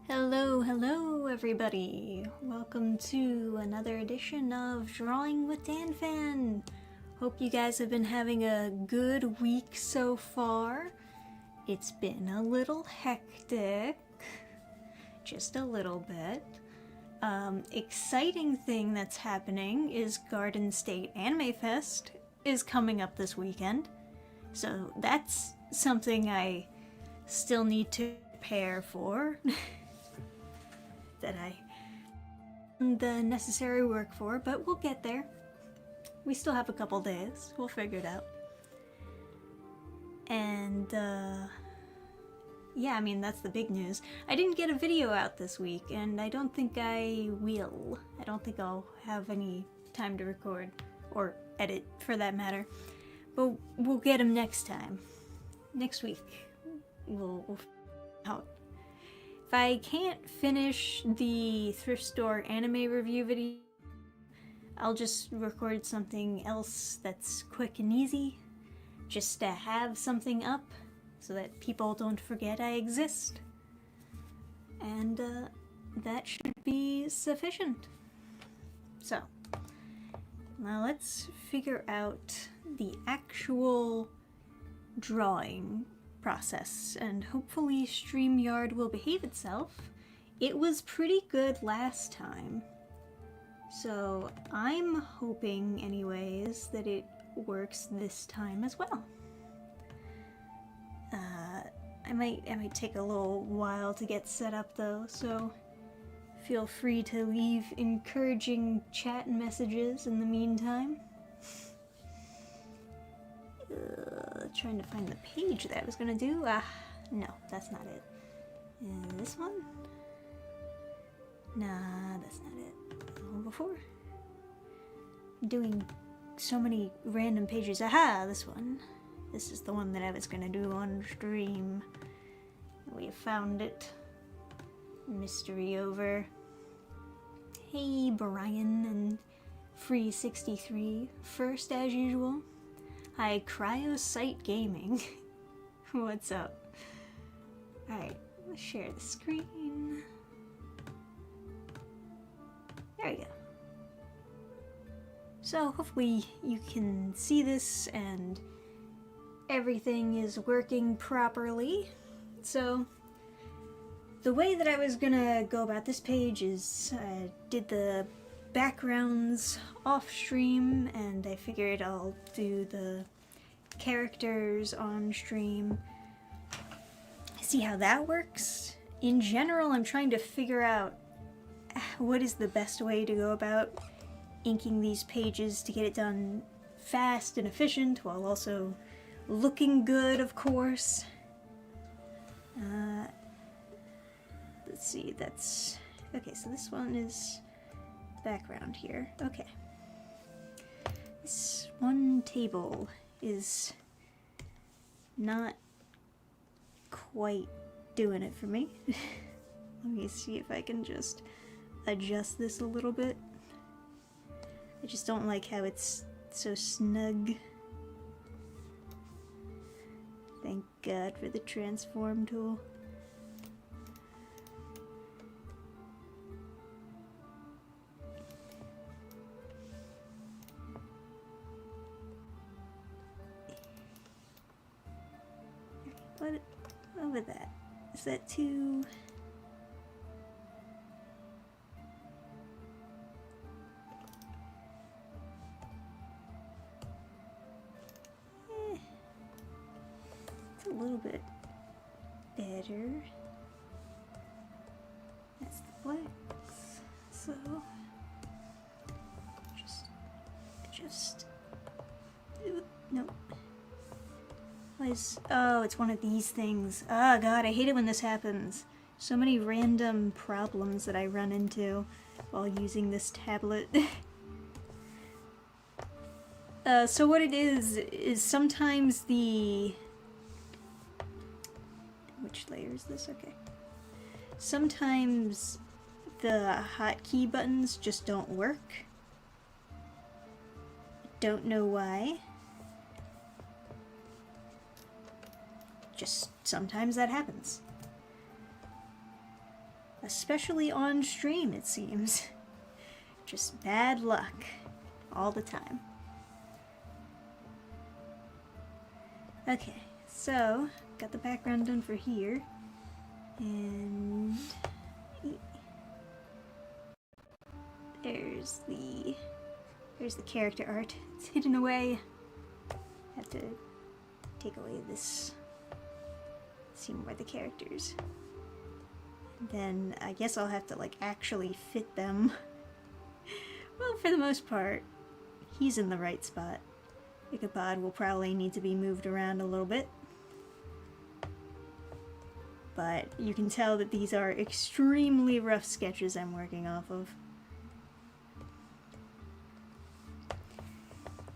Hello, hello everybody! Welcome to another edition of Drawing with Dannphan! Hope you guys have been having a good week so far. It's been a little hectic, just a little bit. Exciting thing that's happening is Garden State Anime Fest is coming up this weekend. So that's something I still need to prepare for. That I the necessary work for, but we'll get there. We still have a couple days. We'll figure it out. And yeah, I mean, that's the big news. I didn't get a video out this week, and I don't think I will. I don't think I'll have any time to record or edit for that matter. But we'll get them next time. Next week. We'll figure it out. If I can't finish the thrift store anime review video, I'll just record something else that's quick and easy, just to have something up so that people don't forget I exist. And that should be sufficient. So, now let's figure out the actual drawing process, and hopefully StreamYard will behave itself. It was pretty good last time, so I'm hoping anyways that it works this time as well. I might take a little while to get set up though, so feel free to leave encouraging chat messages in the meantime. Trying to find the page that I was gonna do. No, that's not it. This one? Nah, that's not it. The one before? I'm doing so many random pages. Aha, this one. This is the one that I was gonna do on stream. We found it. Mystery over. Hey, Brian and Free63. First, as usual. Hi, Cryosite Gaming. What's up? Alright, let's share the screen. There we go. So hopefully you can see this and everything is working properly. So the way that I was gonna go about this page is I did the backgrounds off stream, and I figured I'll do the characters on stream. See how that works. In general, I'm trying to figure out what is the best way to go about inking these pages to get it done fast and efficient while also looking good, of course. Let's see, that's okay, so this one is background here. Okay. This one table is not quite doing it for me. Let me see if I can just adjust this a little bit. I just don't like how it's so snug. Thank God for the transform tool. What over that? Is that too... It's a little bit better. That's the flex. So just nope. Oh, it's one of these things. Oh god, I hate it when this happens. So many random problems that I run into while using this tablet. So what it is sometimes the... Which layer is this? Okay. Sometimes the hotkey buttons just don't work. Don't know why. Just sometimes that happens. Especially on stream, it seems. Just bad luck all the time. Okay, so got the background done for here, and there's the character art. It's hidden away. Have to take away this. See more of the characters. And then I guess I'll have to like actually fit them. Well, for the most part, he's in the right spot. Ichabod will probably need to be moved around a little bit. But you can tell that these are extremely rough sketches I'm working off of.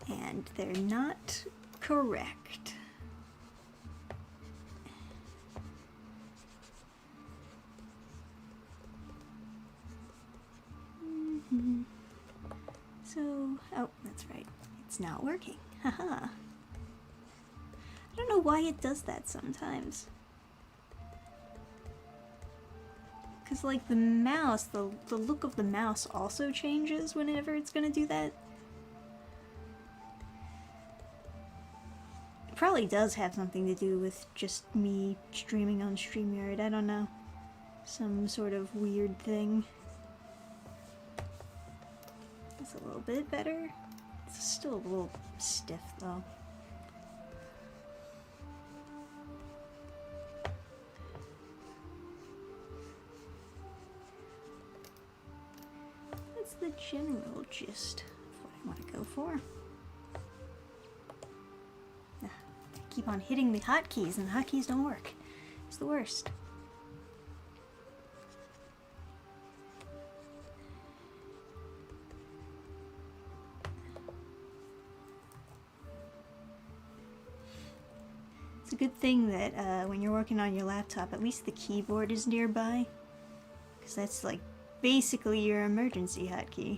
And they're not correct. So, oh, that's right. It's not working. Haha. I don't know why it does that sometimes. Because, like, the mouse, the look of the mouse also changes whenever it's gonna do that. It probably does have something to do with just me streaming on StreamYard. I don't know. Some sort of weird thing. That's a little bit better. It's still a little stiff, though. That's the general gist of what I want to go for. I keep on hitting the hotkeys, and the hotkeys don't work. It's the worst. It's a good thing that when you're working on your laptop, at least the keyboard is nearby, because that's like basically your emergency hotkey.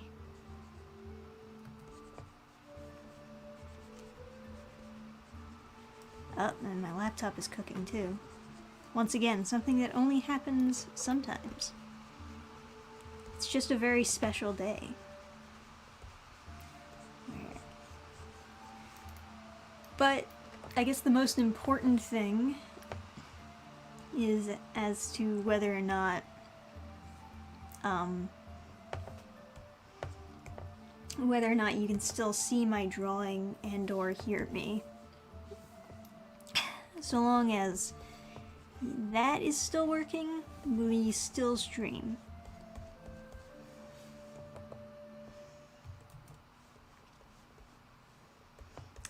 Oh, and my laptop is cooking too. Once again, something that only happens sometimes. It's just a very special day. But I guess the most important thing is as to whether or not you can still see my drawing and or hear me. So long as that is still working, we still stream.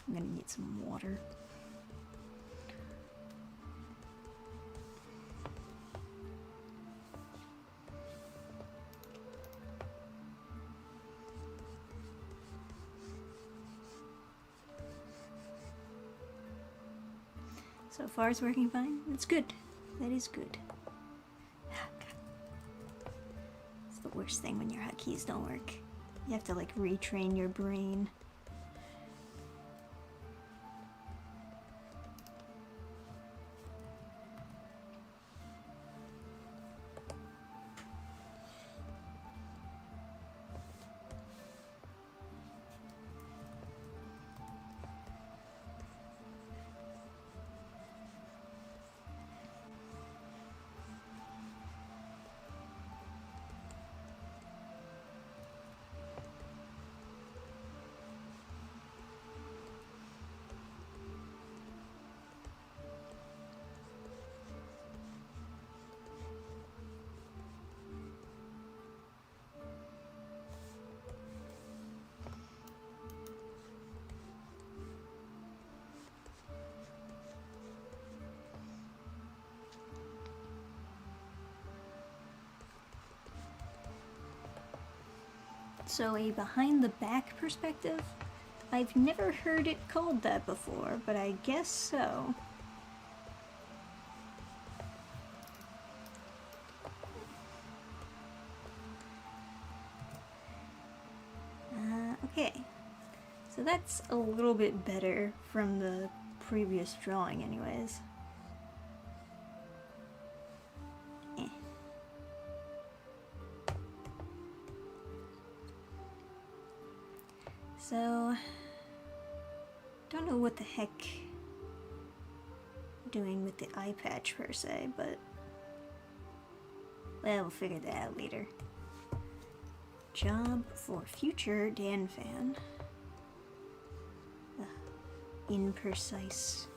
I'm gonna need some water. So far it's working fine. It's good. That is good. It's the worst thing when your hotkeys don't work. You have to like retrain your brain. So a behind the back perspective? I've never heard it called that before, but I guess so. Okay. So that's a little bit better from the previous drawing anyways. So, don't know what the heck I'm doing with the eye patch per se, but well, we'll figure that out later. Job for future Dannphan. Imprecise.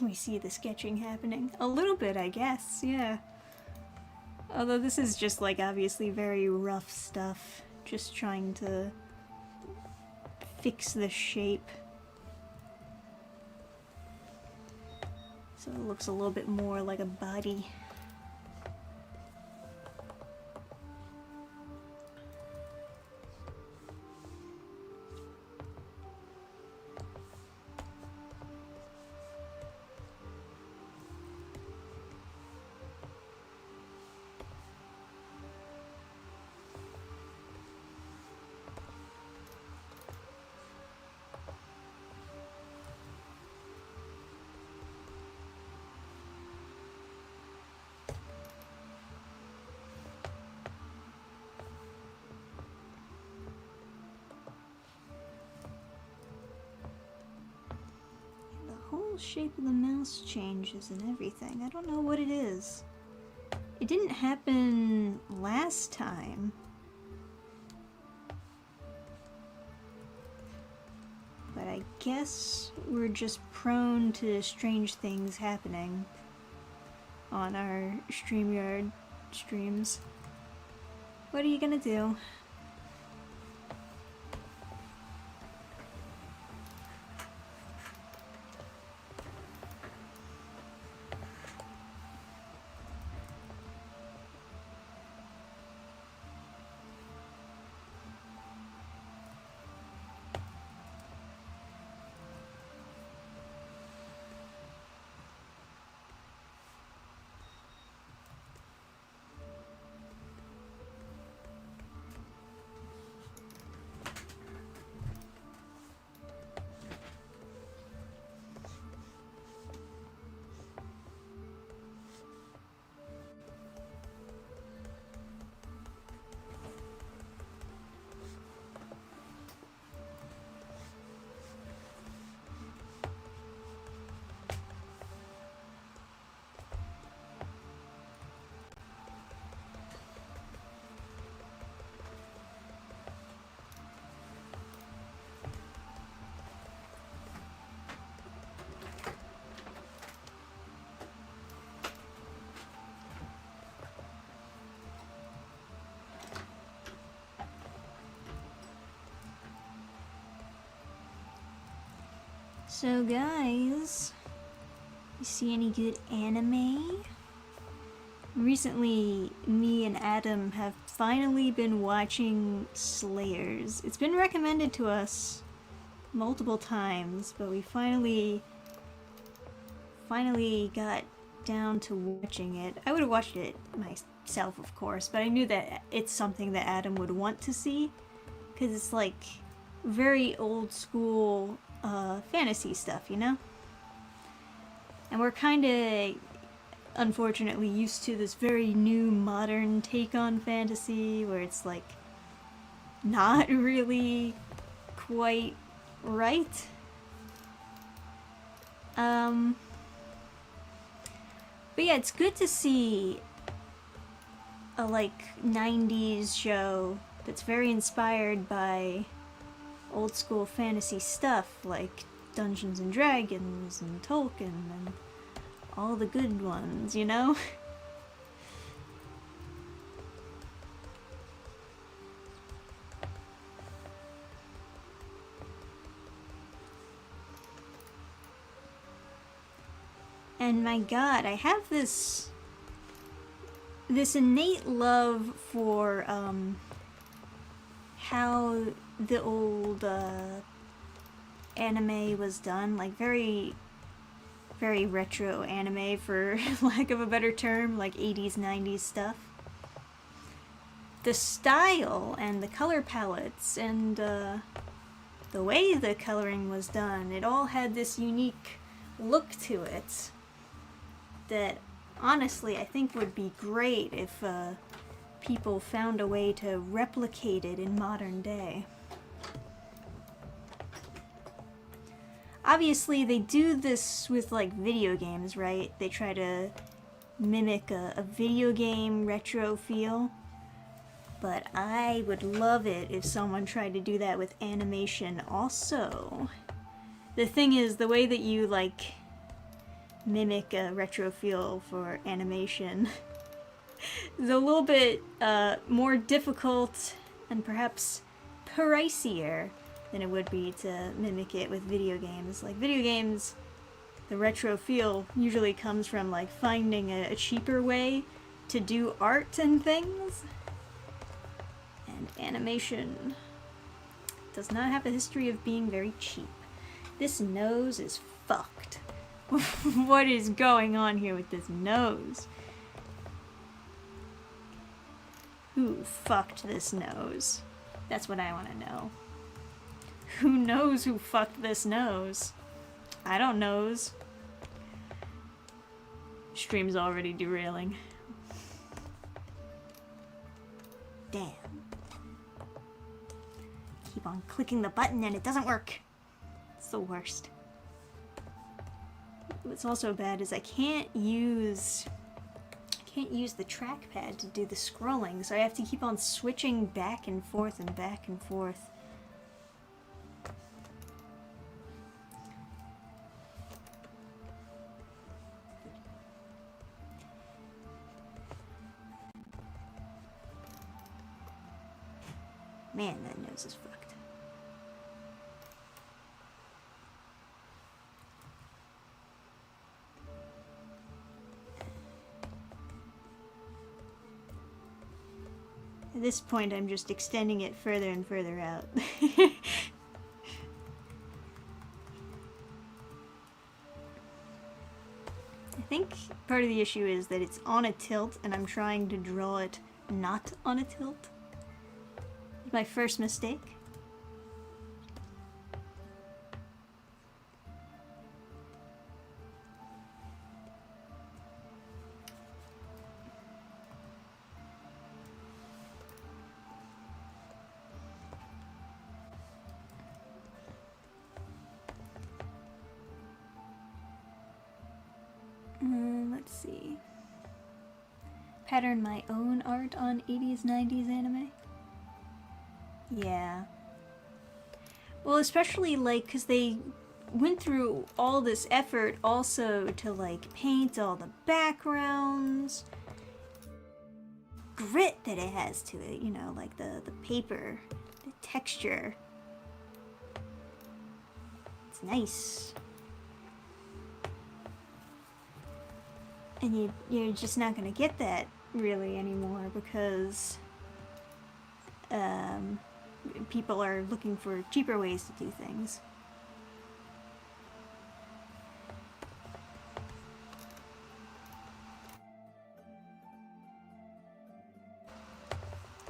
We see the sketching happening. A little bit, I guess, yeah. Although this is just like obviously very rough stuff. Just trying to fix the shape. So it looks a little bit more like a body. Shape of the mouse changes and everything. I don't know what it is. It didn't happen last time. But I guess we're just prone to strange things happening on our StreamYard streams. What are you gonna do? So guys, you see any good anime? Recently, me and Adam have finally been watching Slayers. It's been recommended to us multiple times, but we finally got down to watching it. I would have watched it myself, of course, but I knew that it's something that Adam would want to see, because it's like very old school fantasy stuff, you know? And we're kind of, unfortunately, used to this very new modern take on fantasy where it's like not really quite right. But yeah, it's good to see a like 90s show that's very inspired by old school fantasy stuff like Dungeons and Dragons and Tolkien and all the good ones, you know? And my god, I have this this innate love for how the old anime was done, like very retro anime, for lack of a better term, like 80s, 90s stuff. The style and the color palettes and the way the coloring was done, it all had this unique look to it that honestly I think would be great if people found a way to replicate it in modern day. Obviously, they do this with, like, video games, right? They try to mimic a video game retro feel. But I would love it if someone tried to do that with animation also. The thing is, the way that you, like, mimic a retro feel for animation is a little bit more difficult and perhaps pricier than it would be to mimic it with video games. Like, video games, the retro feel usually comes from, like, finding a cheaper way to do art and things. And animation does not have a history of being very cheap. This nose is fucked. What is going on here with this nose? Who fucked this nose? That's what I want to know. Who knows who fucked this nose? I don't knows. Stream's already derailing. Damn. Keep on clicking the button and it doesn't work. It's the worst. What's also bad is I can't use the trackpad to do the scrolling, so I have to keep on switching back and forth and back and forth. Man, that nose is fucked. At this point, I'm just extending it further and further out. I think part of the issue is that it's on a tilt, and I'm trying to draw it not on a tilt. My first mistake. Let's see. Pattern my own art on 80s, 90s anime? Yeah. Well, especially, like, because they went through all this effort also to, like, paint all the backgrounds. Grit that it has to it, you know, like the paper, the texture. It's nice. And you're just not gonna get that, really, anymore, because people are looking for cheaper ways to do things.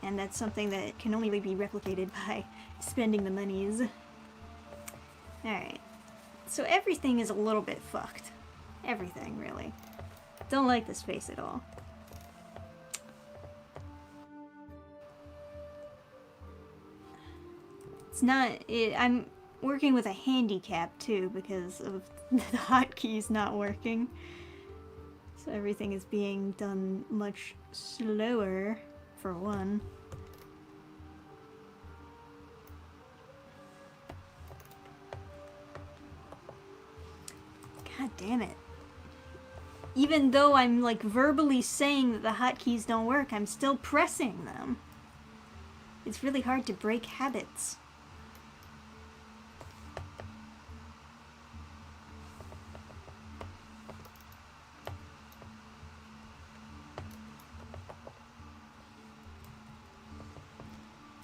And that's something that can only be replicated by spending the monies. Alright. So everything is a little bit fucked. Everything, really. Don't like this face at all. It's not... I'm working with a handicap, too, because of the hotkeys not working. So everything is being done much slower, for one. God damn it. Even though I'm, like, verbally saying that the hotkeys don't work, I'm still pressing them. It's really hard to break habits.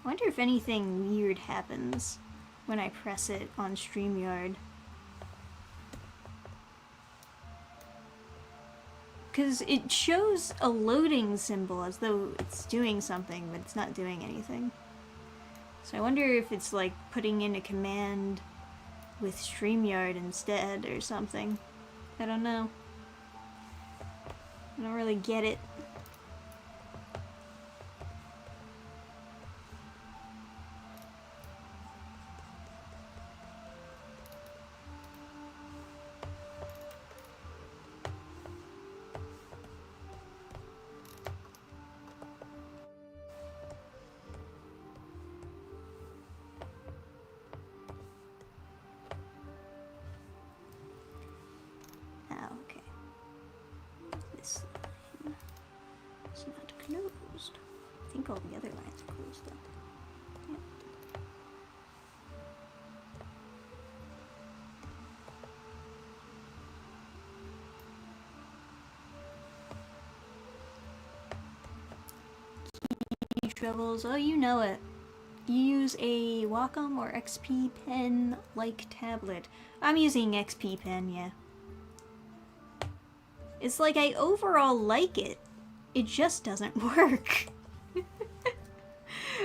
I wonder if anything weird happens when I press it on StreamYard. Because it shows a loading symbol as though it's doing something, but it's not doing anything. So I wonder if it's like putting in a command with StreamYard instead or something. I don't know. I don't really get it. I think all the other lines are closed though. Yep. Key troubles, oh you know it. You use a Wacom or XP Pen like tablet. I'm using XP Pen, yeah. It's like I overall like it. It just doesn't work.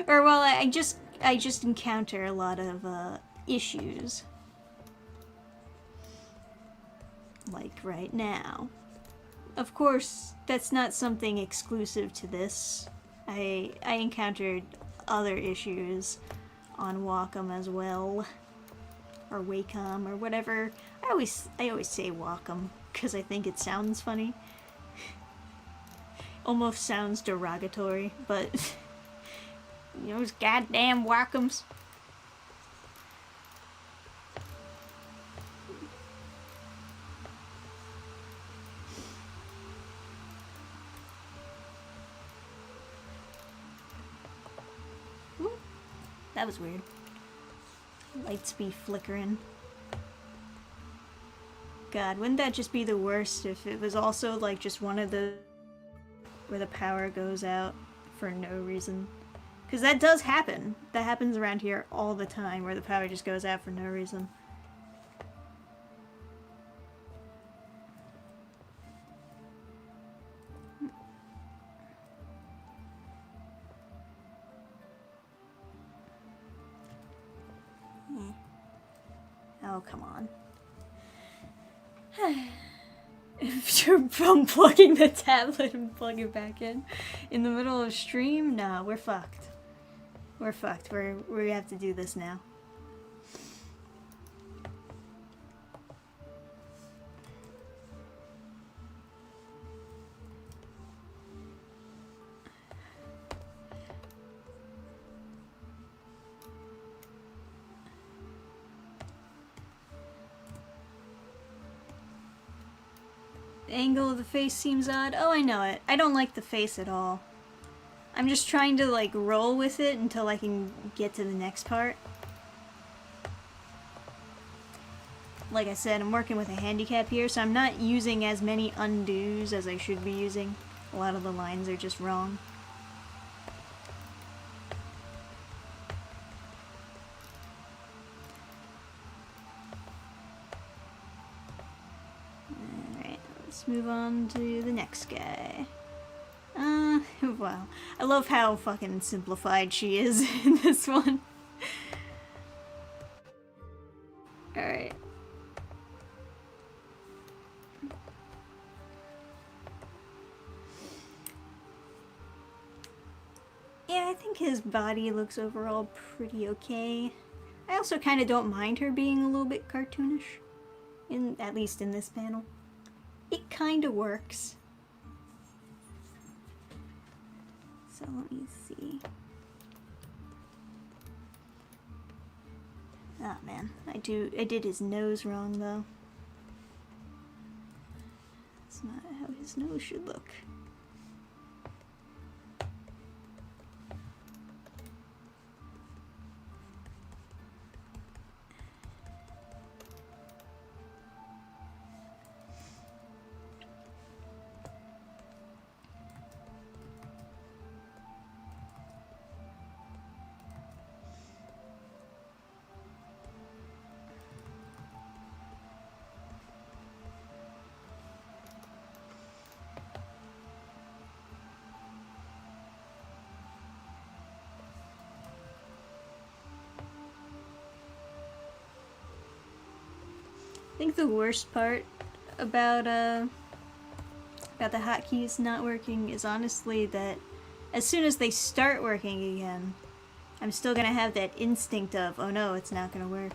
Or well, I just encounter a lot of issues. Like right now. Of course, that's not something exclusive to this. I encountered other issues on Wacom as well. Or Wacom or whatever. I always say Wacom because I think it sounds funny. Almost sounds derogatory, but you know, those goddamn Wacoms. Ooh, that was weird. Lights be flickering. God, wouldn't that just be the worst if it was also like just one of the where the power goes out for no reason? Because that does happen. That happens around here all the time, where the power just goes out for no reason. Oh, come on. If you're unplugging the tablet and plug it back in the middle of stream, nah, we're fucked. We're fucked. We have to do this now. The angle of the face seems odd. Oh, I know it. I don't like the face at all. I'm just trying to, like, roll with it until I can get to the next part. Like I said, I'm working with a handicap here, so I'm not using as many undos as I should be using. A lot of the lines are just wrong. Alright, let's move on to the next guy. Wow. I love how fucking simplified she is in this one. Alright. Yeah, I think his body looks overall pretty okay. I also kind of don't mind her being a little bit cartoonish, at least in this panel. It kind of works. So let me see. Oh man, I did his nose wrong though. That's not how his nose should look. think the worst part about the hotkeys not working is honestly that as soon as they start working again, I'm still gonna have that instinct of, oh no, it's not gonna work.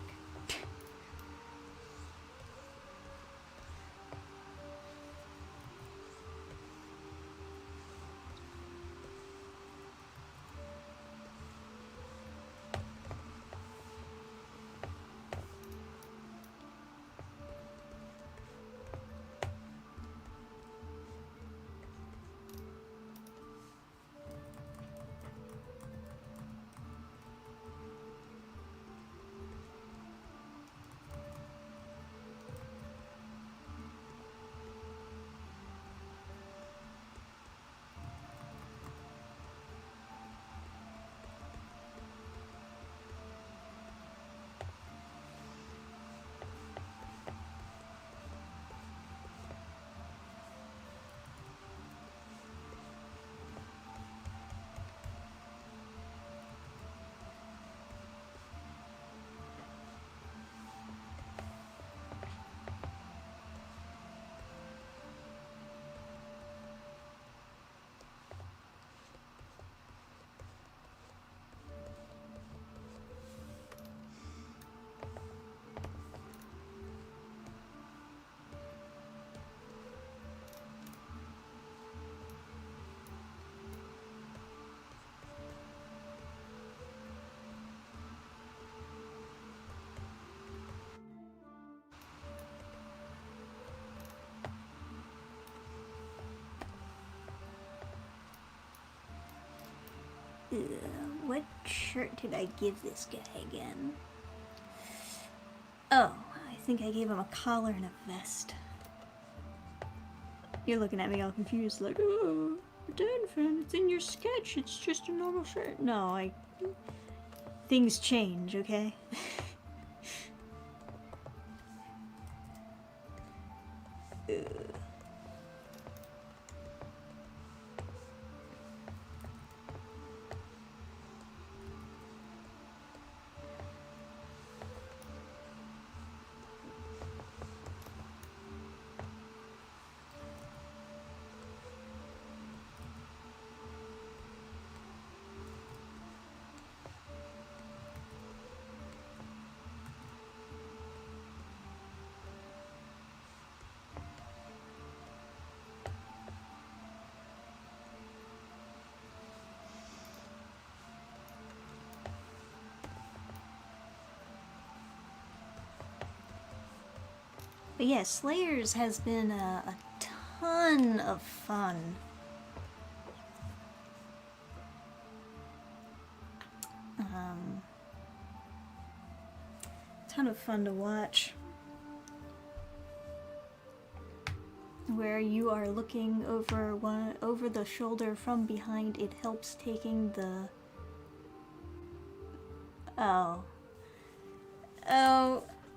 What shirt did I give this guy again? Oh, I think I gave him a collar and a vest. You're looking at me all confused, like, oh, Dannphan, it's in your sketch, it's just a normal shirt. No, things change, okay? But yeah, Slayers has been a ton of fun. Ton of fun to watch. Where you are looking over the shoulder from behind, it helps taking the... Oh,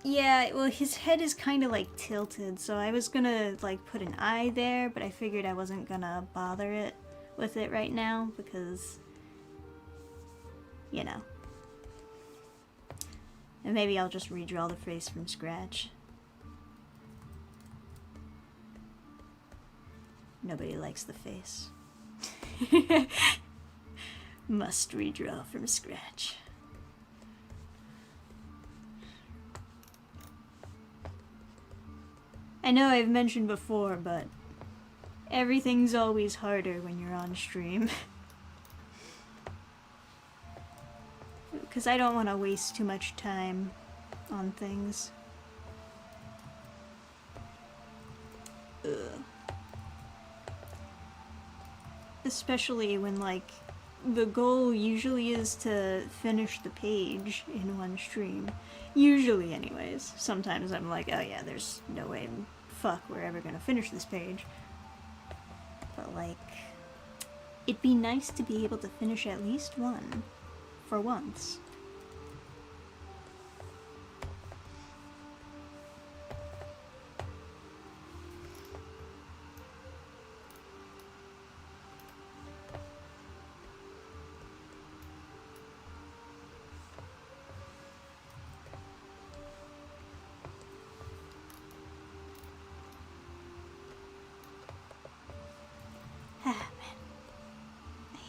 yeah, well, his head is kind of like tilted, so I was gonna like put an eye there, but I figured I wasn't gonna bother it with it right now because, you know. And maybe I'll just redraw the face from scratch. Nobody likes the face. Must redraw from scratch. I know I've mentioned before, but everything's always harder when you're on stream. Because I don't want to waste too much time on things. Ugh. Especially when, like, the goal usually is to finish the page in one stream. Usually, anyways. Sometimes I'm like, oh yeah, there's no way in fuck we're ever gonna finish this page. But, like, it'd be nice to be able to finish at least one. For once.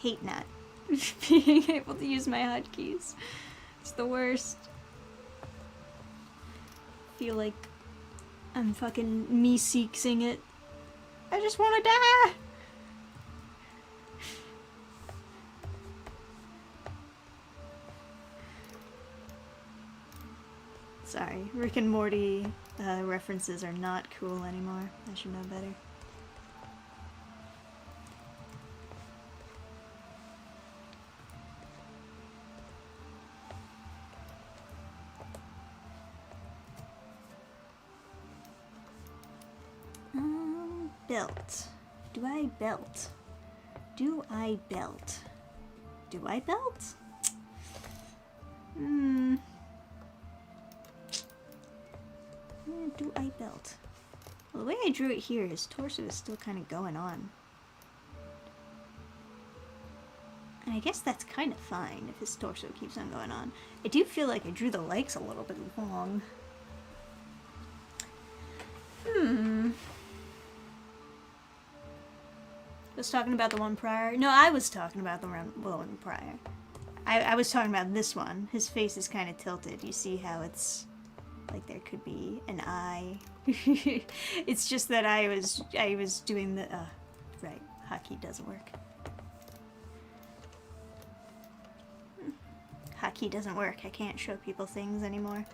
hate not being able to use my hotkeys. It's the worst. I feel like I'm fucking me-seeking it. I just want to die! Sorry, Rick and Morty references are not cool anymore. I should know better. Belt. Do I belt? Do I belt? Do I belt? Do I belt? Well, the way I drew it here, his torso is still kind of going on. And I guess that's kind of fine if his torso keeps on going on. I do feel like I drew the legs a little bit long. Was talking about the one prior? No, I was talking about the one prior. I was talking about this one. His face is kind of tilted. You see how it's like there could be an eye. It's just that I was doing the right. Hotkey doesn't work. Hotkey doesn't work. I can't show people things anymore.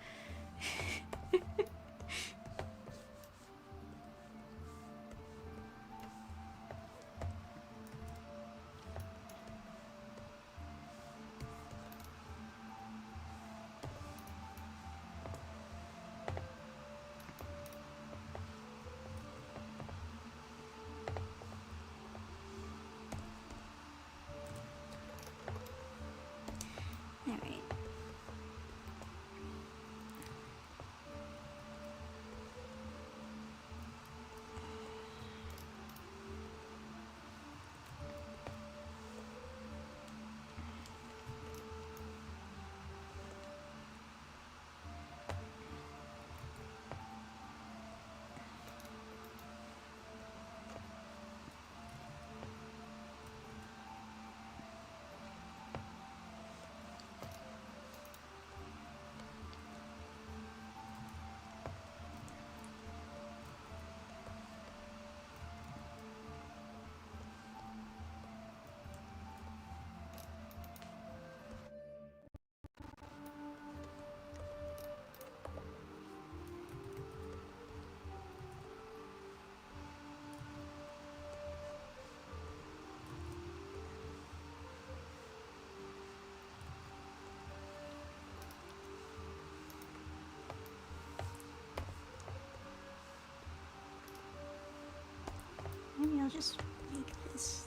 Maybe I'll just make this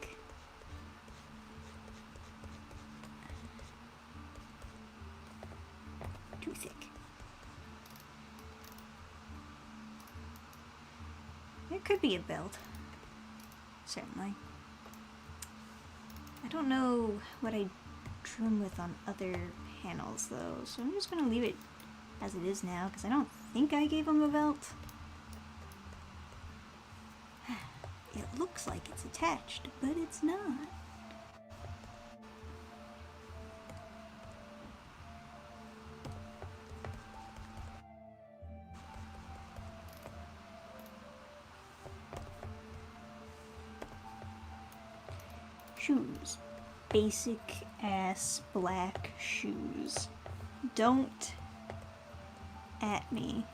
thick. Too thick. It could be a belt. Certainly. I don't know what I drew him with on other panels though, so I'm just gonna leave it as it is now because I don't think I gave him a belt. It looks like it's attached, but it's not. Shoes. Basic ass black shoes. Don't at me.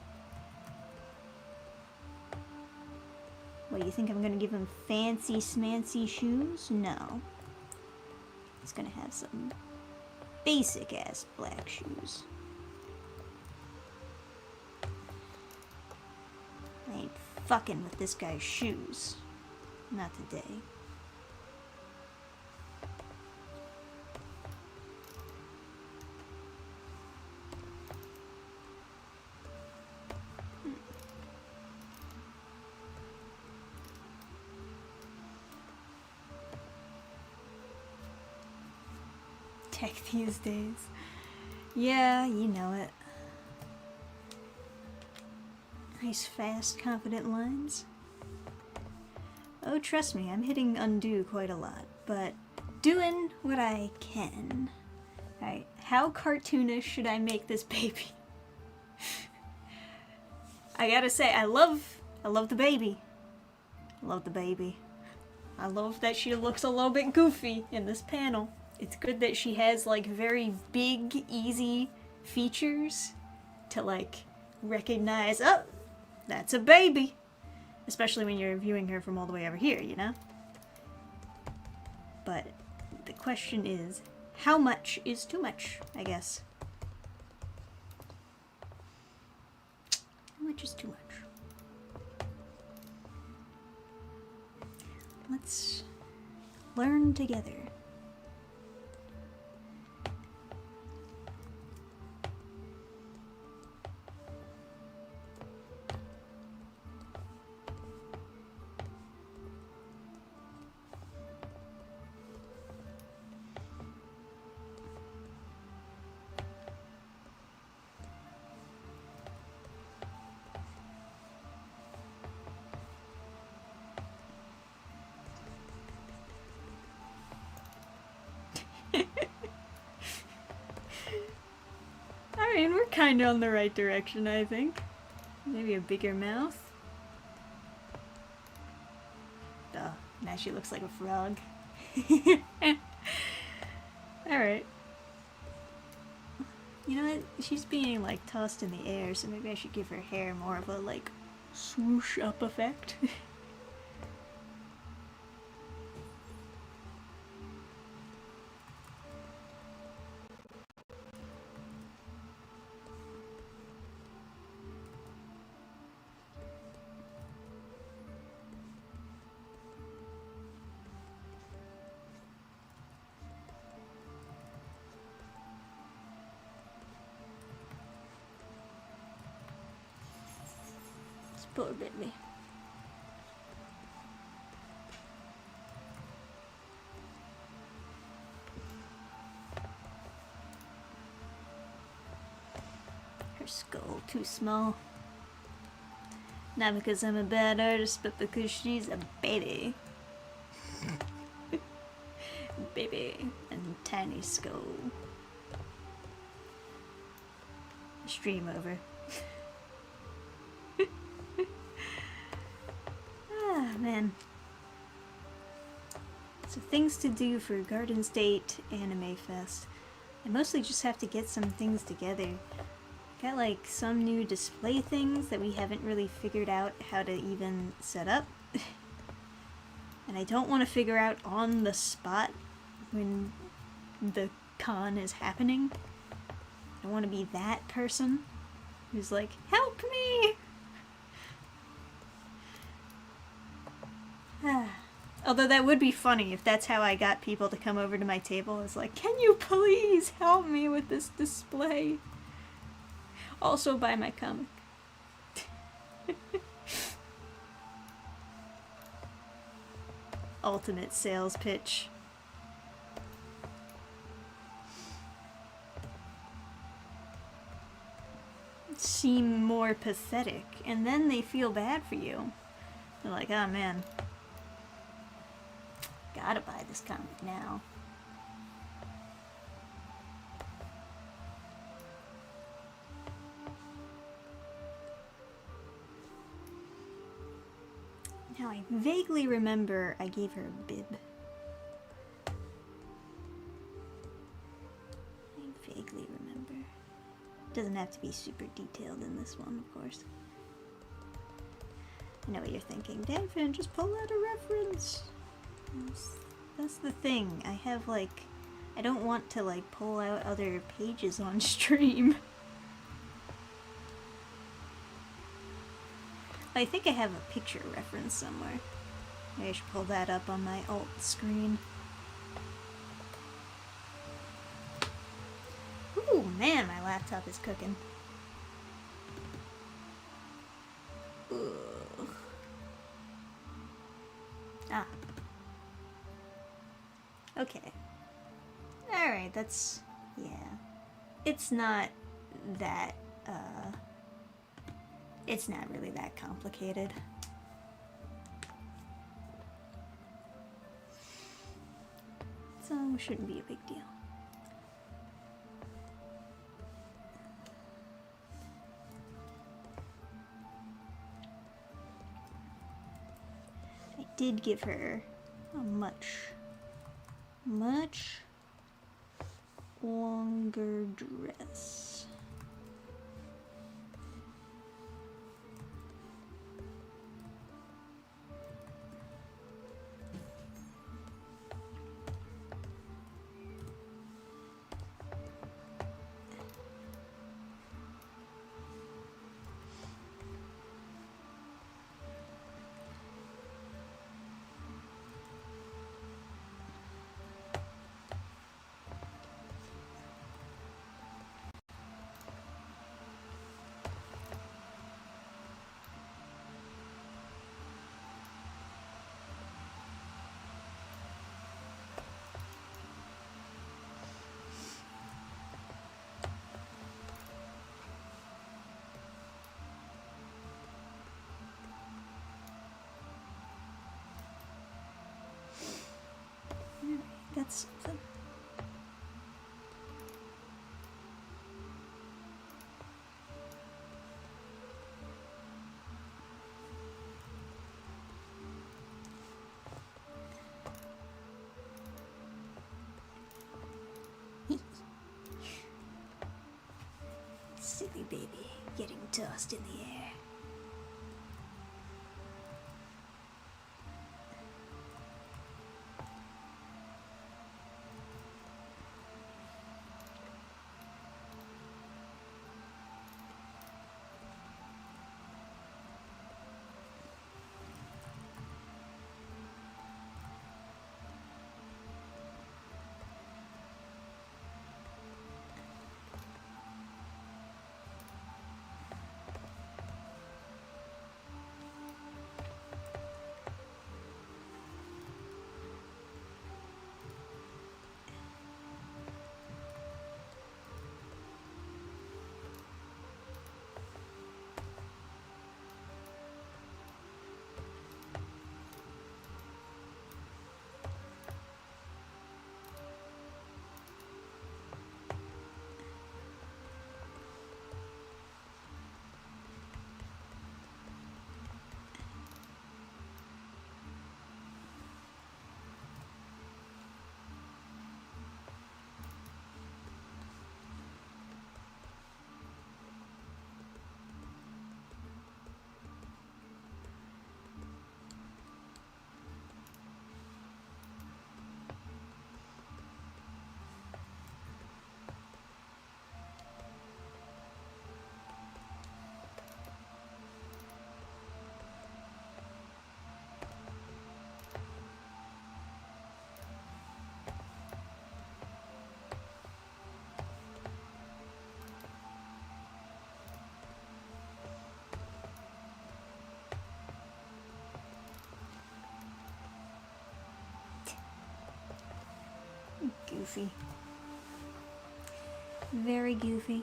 What, you think I'm gonna give him fancy smancy shoes? No. He's gonna have some basic ass black shoes. I ain't fucking with this guy's shoes. Not today. Tech these days. Yeah, you know it. Nice, fast, confident lines. Oh, trust me, I'm hitting undo quite a lot, but doing what I can. Alright, how cartoonish should I make this baby? I gotta say, I love the baby. I love the baby. I love that she looks a little bit goofy in this panel. It's good that she has like very big, easy features to like recognize, oh, that's a baby. Especially when you're viewing her from all the way over here, you know? But the question is, how much is too much, I guess? How much is too much? Let's learn together. I mean, we're kind of on the right direction, I think. Maybe a bigger mouth. Duh, now she looks like a frog. Alright. You know what? She's being, like, tossed in the air, so maybe I should give her hair more of a, like, swoosh up effect. Poor baby. Her skull too small. Not because I'm a bad artist, but because she's a baby. Baby and tiny skull. Stream over. Man. So things to do for Garden State Anime Fest. I mostly just have to get some things together. Got like some new display things that we haven't really figured out how to even set up. And I don't want to figure out on the spot when the con is happening. I don't want to be that person who's like, help me! Although that would be funny if that's how I got people to come over to my table. It's like, can you please help me with this display? Also buy my comic. Ultimate sales pitch. Seem more pathetic, and then they feel bad for you. They're like, oh man. Gotta buy this comic now. Now I vaguely remember I gave her a bib. I vaguely remember. Doesn't have to be super detailed in this one, of course. I know what you're thinking. Dannphan, just pull out a reference. That's the thing. I have like, I don't want to like pull out other pages on stream. I think I have a picture reference somewhere. Maybe I should pull that up on my alt screen. Ooh, man, my laptop is cooking. Ugh. Ah. Okay. Alright, that's... yeah. It's not that, it's not really that complicated. So it shouldn't be a big deal. I did give her a much longer dress. That's something. Silly baby, getting tossed in the air. Goofy. Very goofy.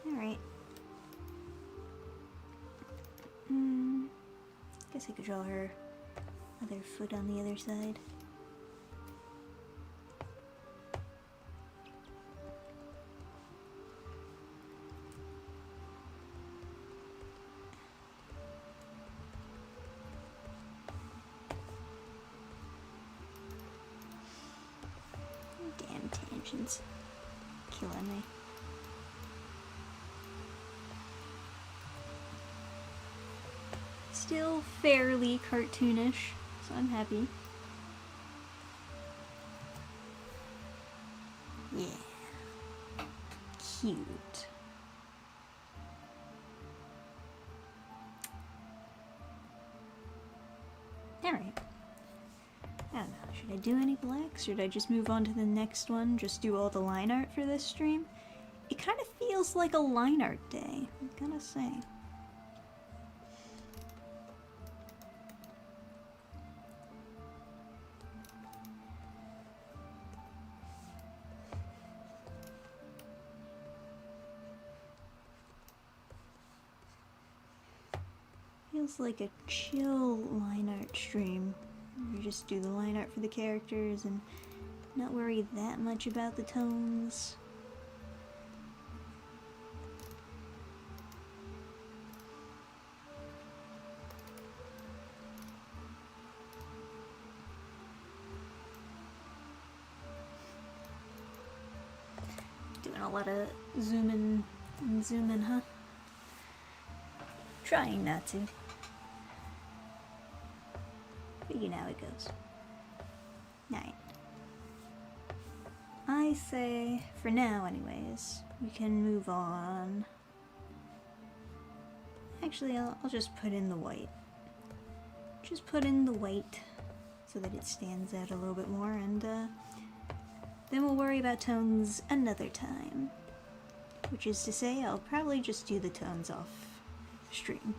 Alright. Guess I could draw her other foot on the other side. Damn tangents. Killing me. Still fairly cartoonish, so I'm happy. Yeah. Cute. Alright. I don't know, should I do any blacks? Should I just move on to the next one? Just do all the line art for this stream? It kind of feels like a line art day, I'm gonna say. feels like a chill line art stream. You just do the line art for the characters and not worry that much about the tones. Doing a lot of zoom in and zoom in, huh? Trying not to. But you know how it goes. Alright. I say, for now anyways, we can move on. Actually, I'll just put in the white. Just put in the white so that it stands out a little bit more, and then we'll worry about tones another time. Which is to say, I'll probably just do the tones off stream.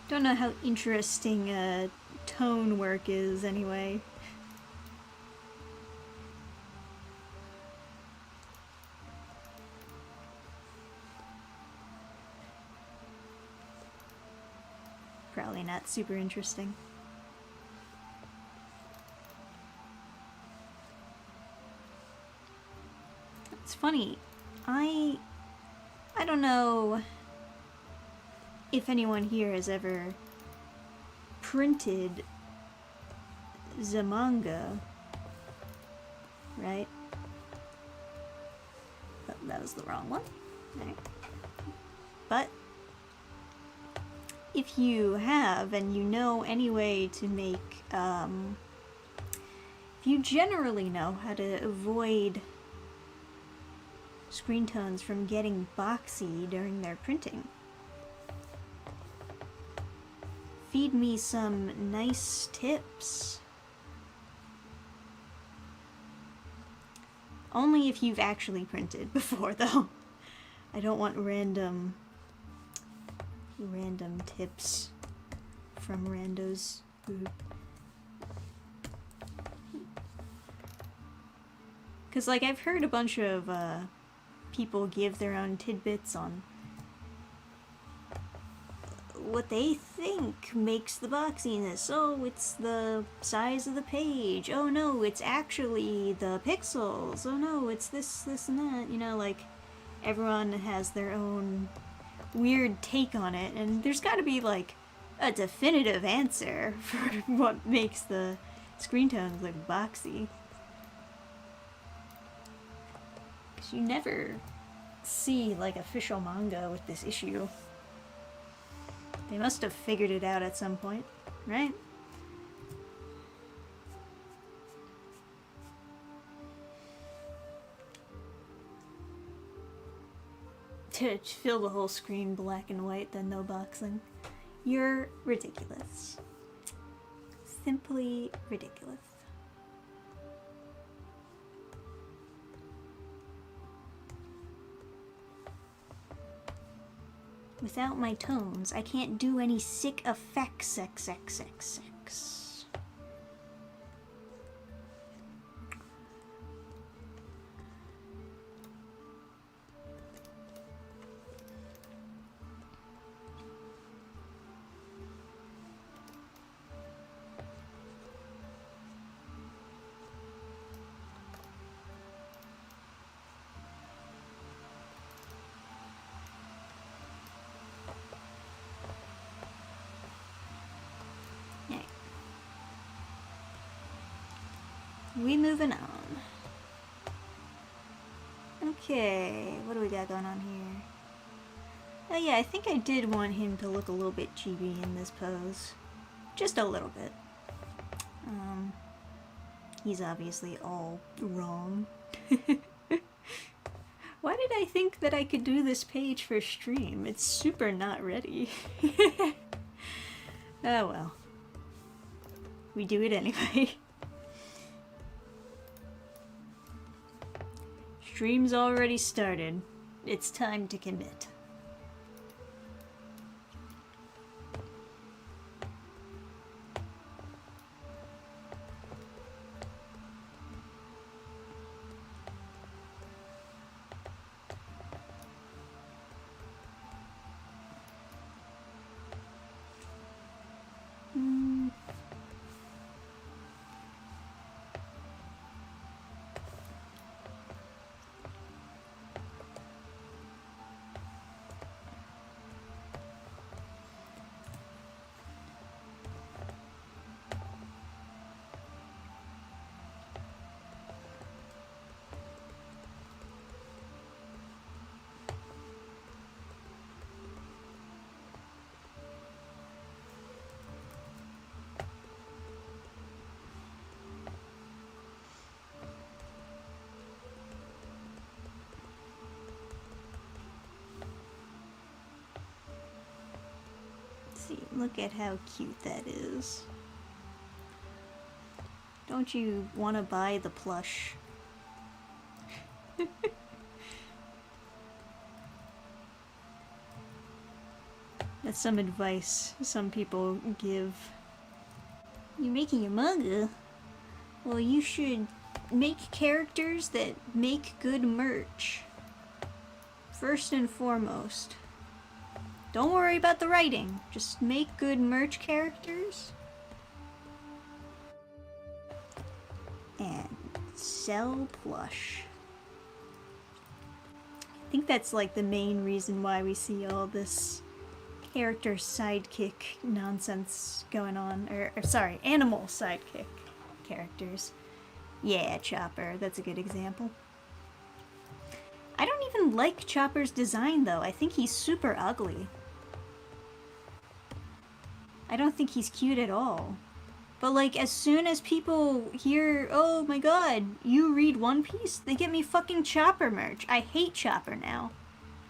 Don't know how interesting tone work is anyway. Probably not super interesting. It's funny, I don't know if anyone here has ever printed the manga, right? Oh, that was the wrong one. Right. But if you have, and you know any way to make, if you generally know how to avoid screen tones from getting boxy during their printing, feed me some nice tips. Only if you've actually printed before, though. I don't want random tips from randos who... Because, like, I've heard a bunch of people give their own tidbits on what they think makes the boxiness. Oh, it's the size of the page. Oh no, it's actually the pixels. Oh no, it's this, and that. You know, like, everyone has their own weird take on it, and there's gotta be, like, a definitive answer for what makes the screen tones look boxy. Because you never see, like, official manga with this issue. They must have figured it out at some point, right? To fill the whole screen black and white, then no boxing. You're ridiculous. Simply ridiculous. Without my tones, I can't do any sick effects, XXXX. We moving on. Okay, what do we got going on here? Oh yeah, I think I did want him to look a little bit chibi in this pose. Just a little bit. He's obviously all wrong. Why did I think that I could do this page for stream? It's super not ready. Oh well. We do it anyway. Stream's already started. It's time to commit. Look at how cute that is. Don't you want to buy the plush? That's some advice some people give. You're making a manga? Well, you should make characters that make good merch. First and foremost. Don't worry about the writing. Just make good merch characters. And sell plush. I think that's like the main reason why we see all this character sidekick nonsense going on. Or sorry, animal sidekick characters. Yeah, Chopper, that's a good example. I don't even like Chopper's design though. I think he's super ugly. I don't think he's cute at all. But like, as soon as people hear, oh my god, you read One Piece, they get me fucking Chopper merch. I hate Chopper now.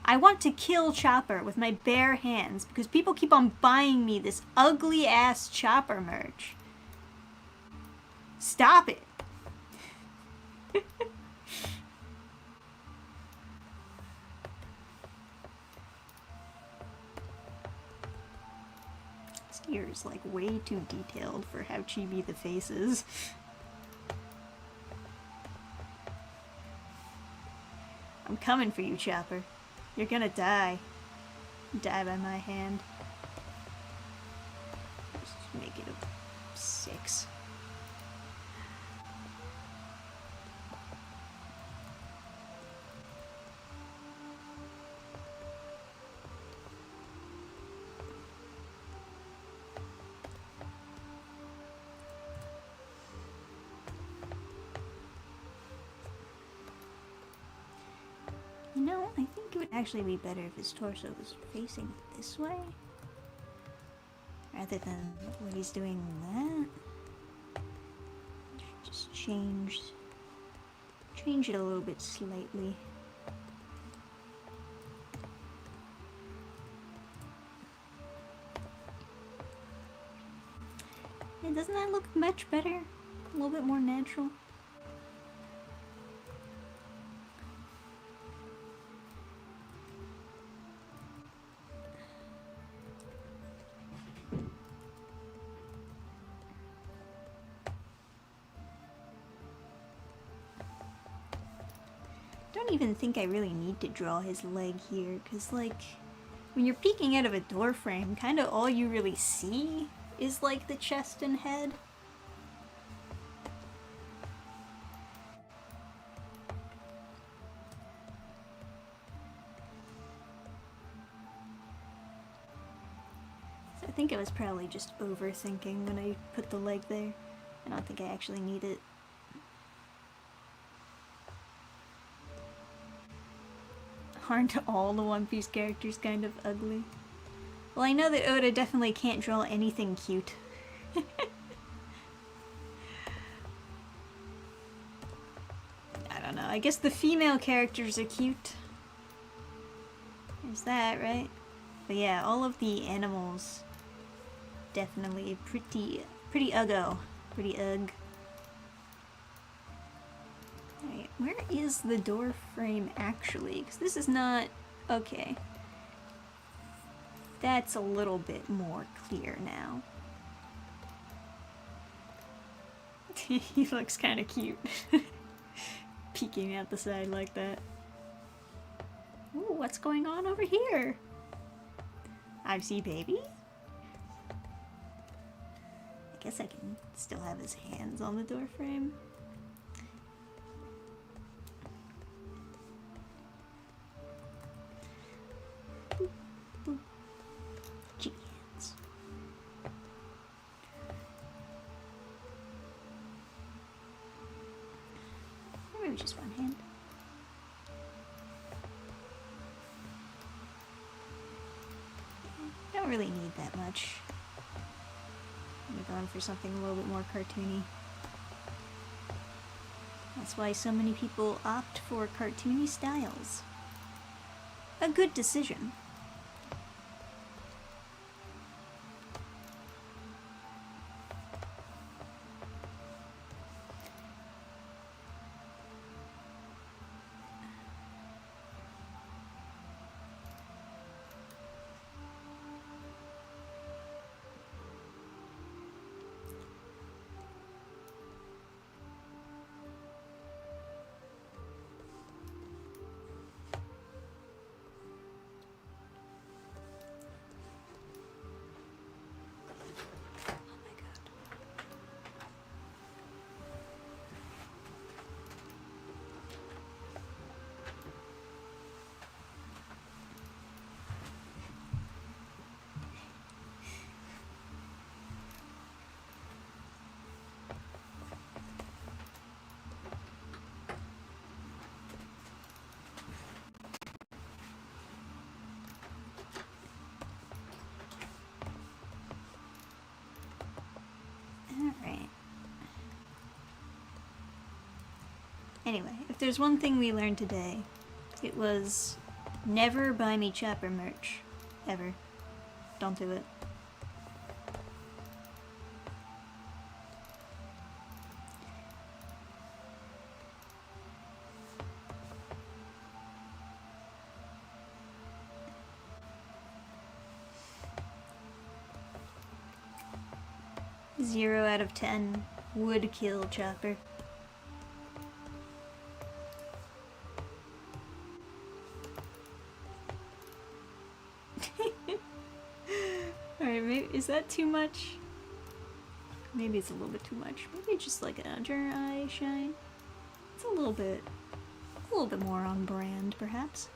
I want to kill Chopper with my bare hands because people keep on buying me this ugly ass Chopper merch. Stop it. This ear is like way too detailed for how chibi the face is. I'm coming for you, Chopper. You're gonna die. Die by my hand. Just make it a 6. You know, I think it would actually be better if his torso was facing this way. Rather than what he's doing that. Just change it a little bit slightly. And doesn't that look much better? A little bit more natural? I don't even think I really need to draw his leg here, because like, when you're peeking out of a door frame, kind of all you really see is like the chest and head. So I think I was probably just overthinking when I put the leg there. I don't think I actually need it. Aren't all the One Piece characters kind of ugly? Well, I know that Oda definitely can't draw anything cute. I don't know, I guess the female characters are cute. There's that, right? But yeah, all of the animals definitely pretty uggo. Pretty ugg. Alright, where is the door frame actually? Because this is not... okay. That's a little bit more clear now. He looks kind of cute. Peeking out the side like that. Ooh, what's going on over here? I see baby? I guess I can still have his hands on the door frame. Hands. Or maybe just one hand. Don't really need that much. I'm going for something a little bit more cartoony. That's why so many people opt for cartoony styles. A good decision. Anyway, if there's one thing we learned today, it was never buy me Chopper merch. Ever. Don't do it. Zero out of 10 would kill Chopper. Alright, maybe, is that too much? Maybe it's a little bit too much. Maybe just like an under eye shine. It's a little bit more on brand, perhaps.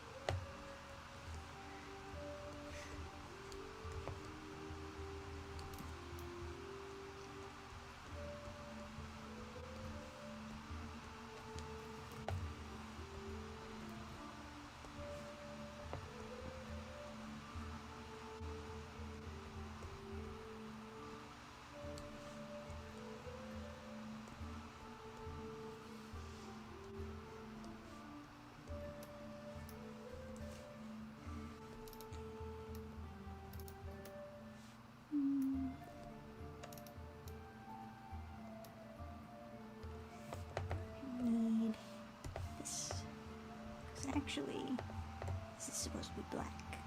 Need this. 'Cause actually, this is supposed to be black.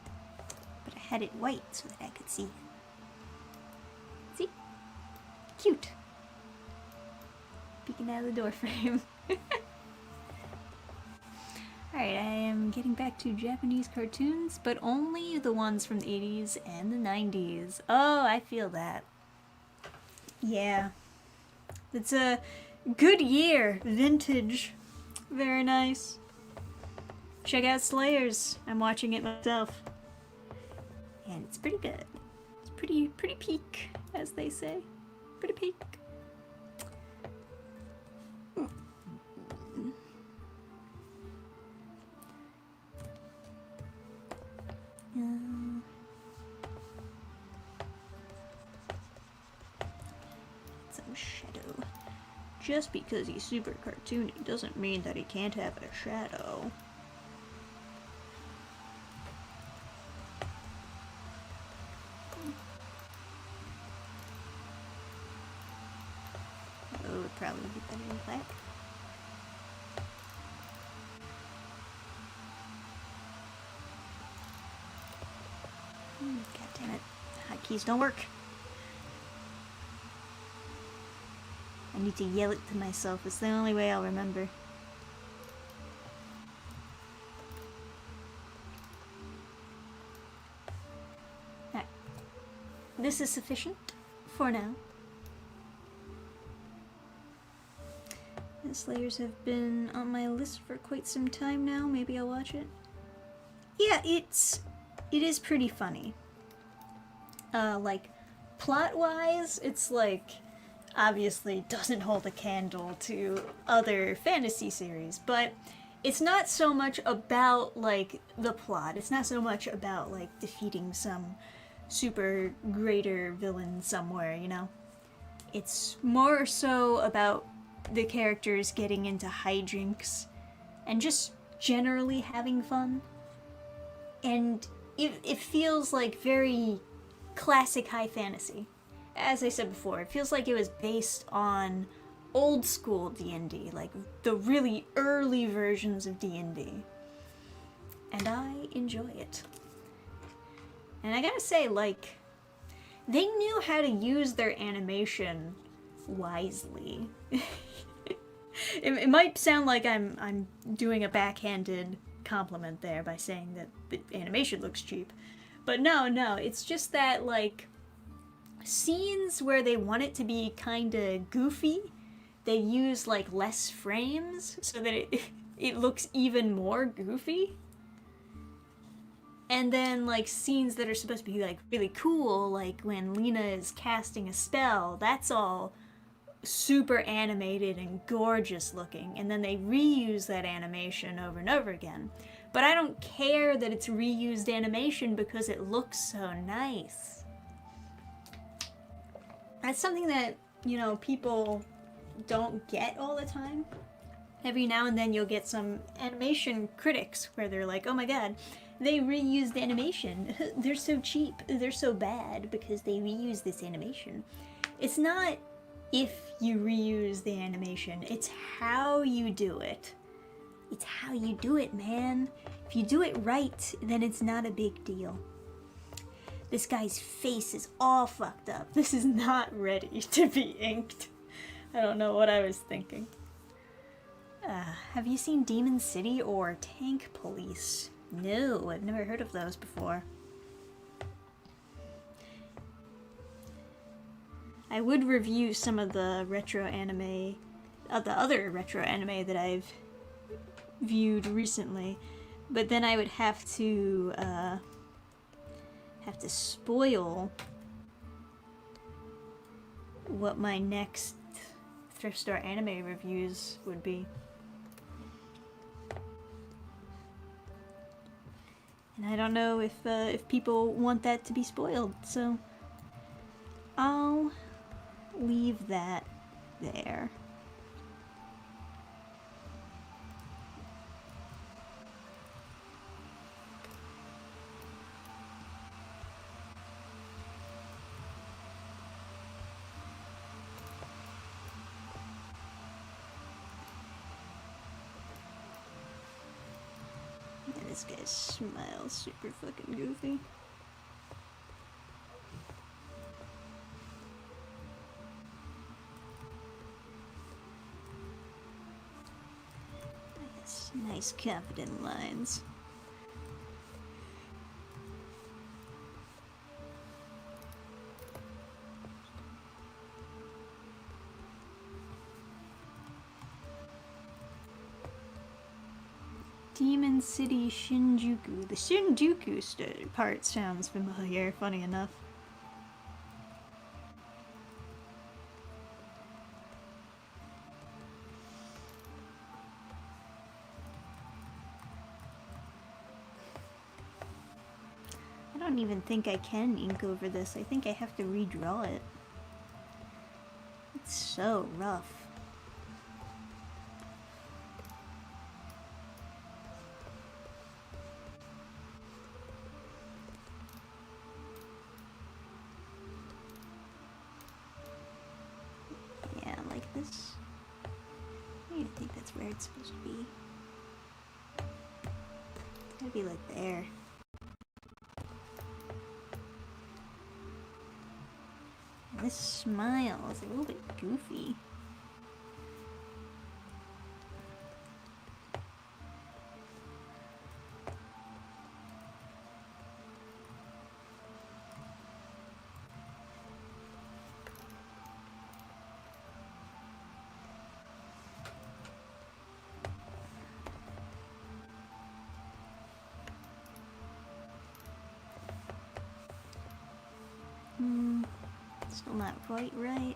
But I had it white so that I could see it. See? Cute. Peeking out of the door frame. Alright, I am getting back to Japanese cartoons, but only the ones from the 80s and the 90s. Oh, I feel that. Yeah. It's a good year. Vintage. Very nice. Check out Slayers. I'm watching it myself. And it's pretty good. It's pretty peak, as they say. Pretty peak. Some shadow. Just because he's super cartoony doesn't mean that he can't have a shadow. Oh, would probably be better in black. God damn it. Hotkeys don't work. I need to yell it to myself. It's the only way I'll remember. Alright. This is sufficient for now. The Slayers have been on my list for quite some time now. Maybe I'll watch it. Yeah, it is pretty funny. Like, plot-wise, it's like, obviously doesn't hold a candle to other fantasy series, but it's not so much about, like, the plot. It's not so much about, like, defeating some super greater villain somewhere, you know? It's more so about the characters getting into hijinks and just generally having fun. And it feels like very classic high fantasy. As I said before, it feels like it was based on old school D&D, like the really early versions of D&D. And I enjoy it. And I gotta say, like, they knew how to use their animation wisely. It might sound like I'm doing a backhanded compliment there by saying that the animation looks cheap. But no, it's just that, like, scenes where they want it to be kinda goofy, they use, like, less frames so that it looks even more goofy. And then, like, scenes that are supposed to be, like, really cool, like when Lena is casting a spell, that's all super animated and gorgeous looking, and then they reuse that animation over and over again. But I don't care that it's reused animation because it looks so nice. That's something that, you know, people don't get all the time. every now and then you'll get some animation critics where they're like, oh my god, they reused animation. They're so cheap. They're so bad because they reuse this animation. It's not if you reuse the animation, it's how you do it. It's how you do it, man. If you do it right, then it's not a big deal. This guy's face is all fucked up. This is not ready to be inked. I don't know what I was thinking. Have you seen Demon City or Tank Police? No, I've never heard of those before. I would review some of the retro anime, the other retro anime that I've viewed recently, but then I would have to spoil what my next thrift store anime reviews would be. And I don't know if people want that to be spoiled, so I'll leave that there. This guy's smile's super fucking goofy. Nice confident lines. Demon City Shinjuku. The Shinjuku part sounds familiar, funny enough. I don't even think I can ink over this. I think I have to redraw it. It's so rough. This. I think that's where it's supposed to be. It's gotta be like there. And this smile is a little bit goofy. Still not quite right.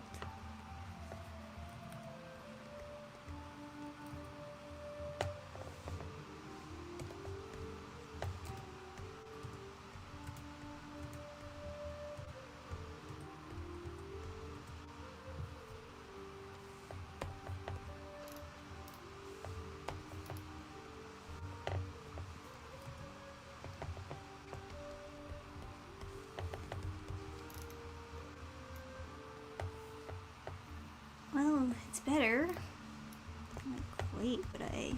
Well, it's better. Not quite, but I...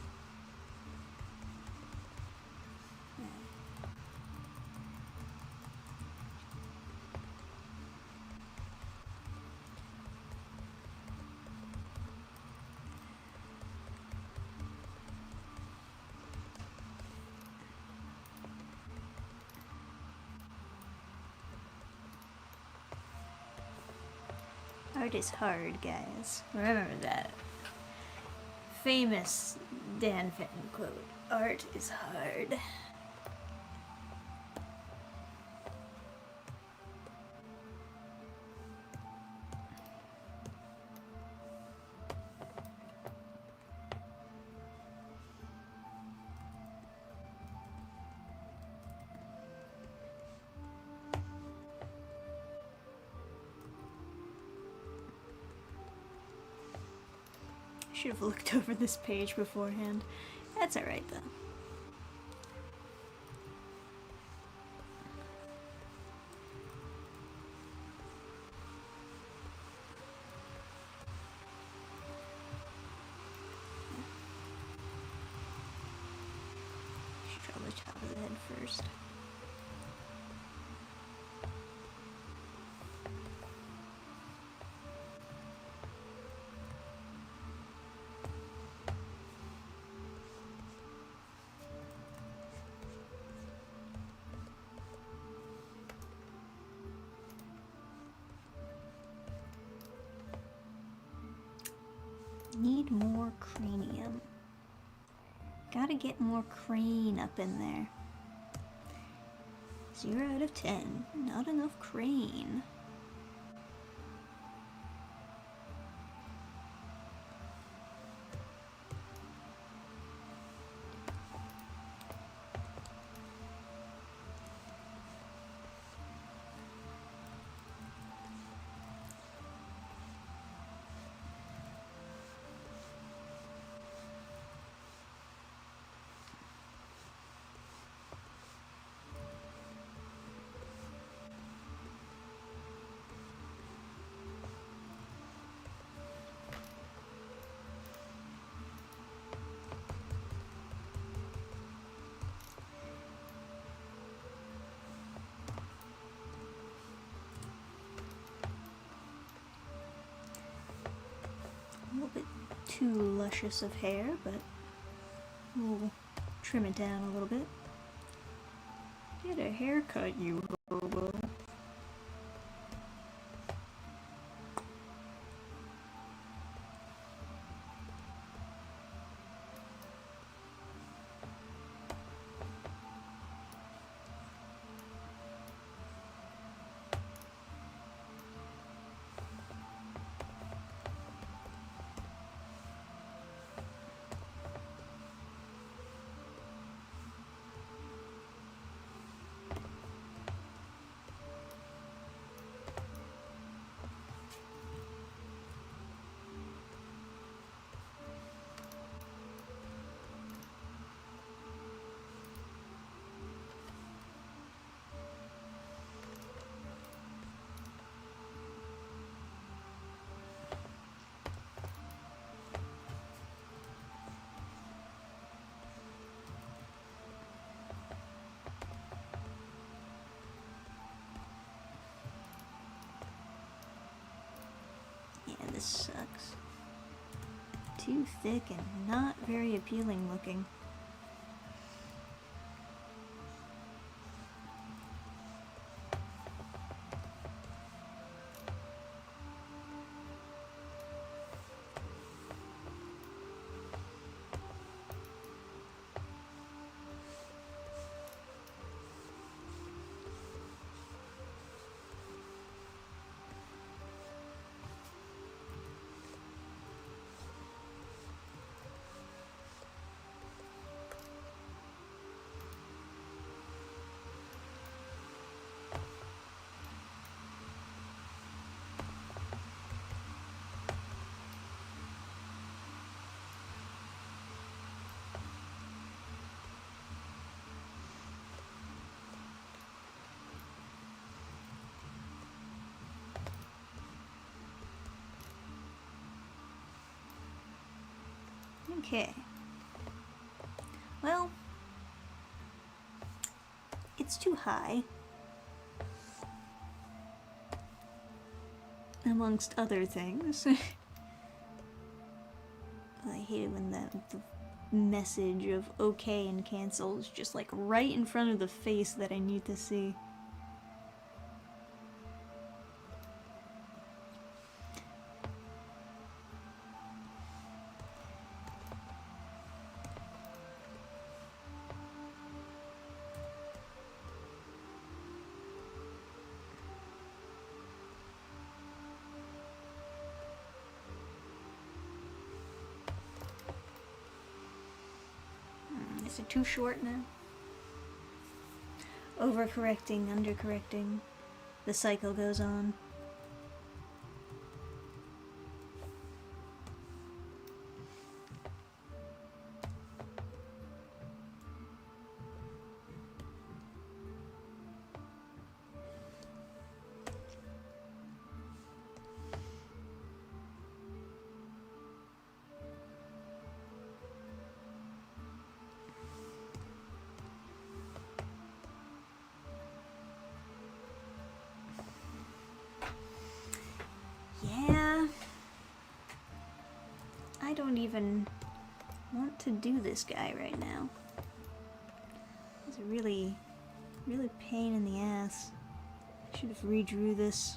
Art is hard, guys. Remember that. Famous Dannphan quote. Art is hard. Should have looked over this page beforehand. That's alright though. Should draw the top of the head first. Need more cranium. Gotta get more crane up in there. 0 out of 10. Not enough crane. A little bit too luscious of hair, but we'll trim it down a little bit. Get a haircut, you hobo. Yeah, this sucks. Too thick and not very appealing looking. Okay. Well, it's too high. Amongst other things. I hate it when the message of okay and cancel is just like right in front of the face that I need to see. Is it too short now? Overcorrecting, undercorrecting. The cycle goes on. don't even want to do this guy right now. It's a really pain in the ass. I should have redrew this.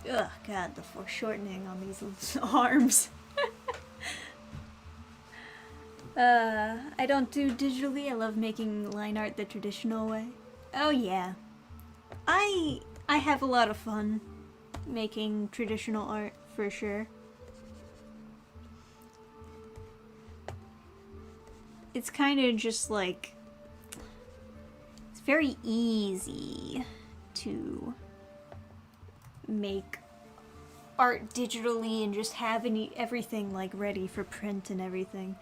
Ugh, God, the foreshortening on these arms. I don't do digitally. I love making line art the traditional way. Oh yeah. I have a lot of fun making traditional art, for sure. It's kind of just like... It's very easy to make art digitally and just have everything like ready for print and everything.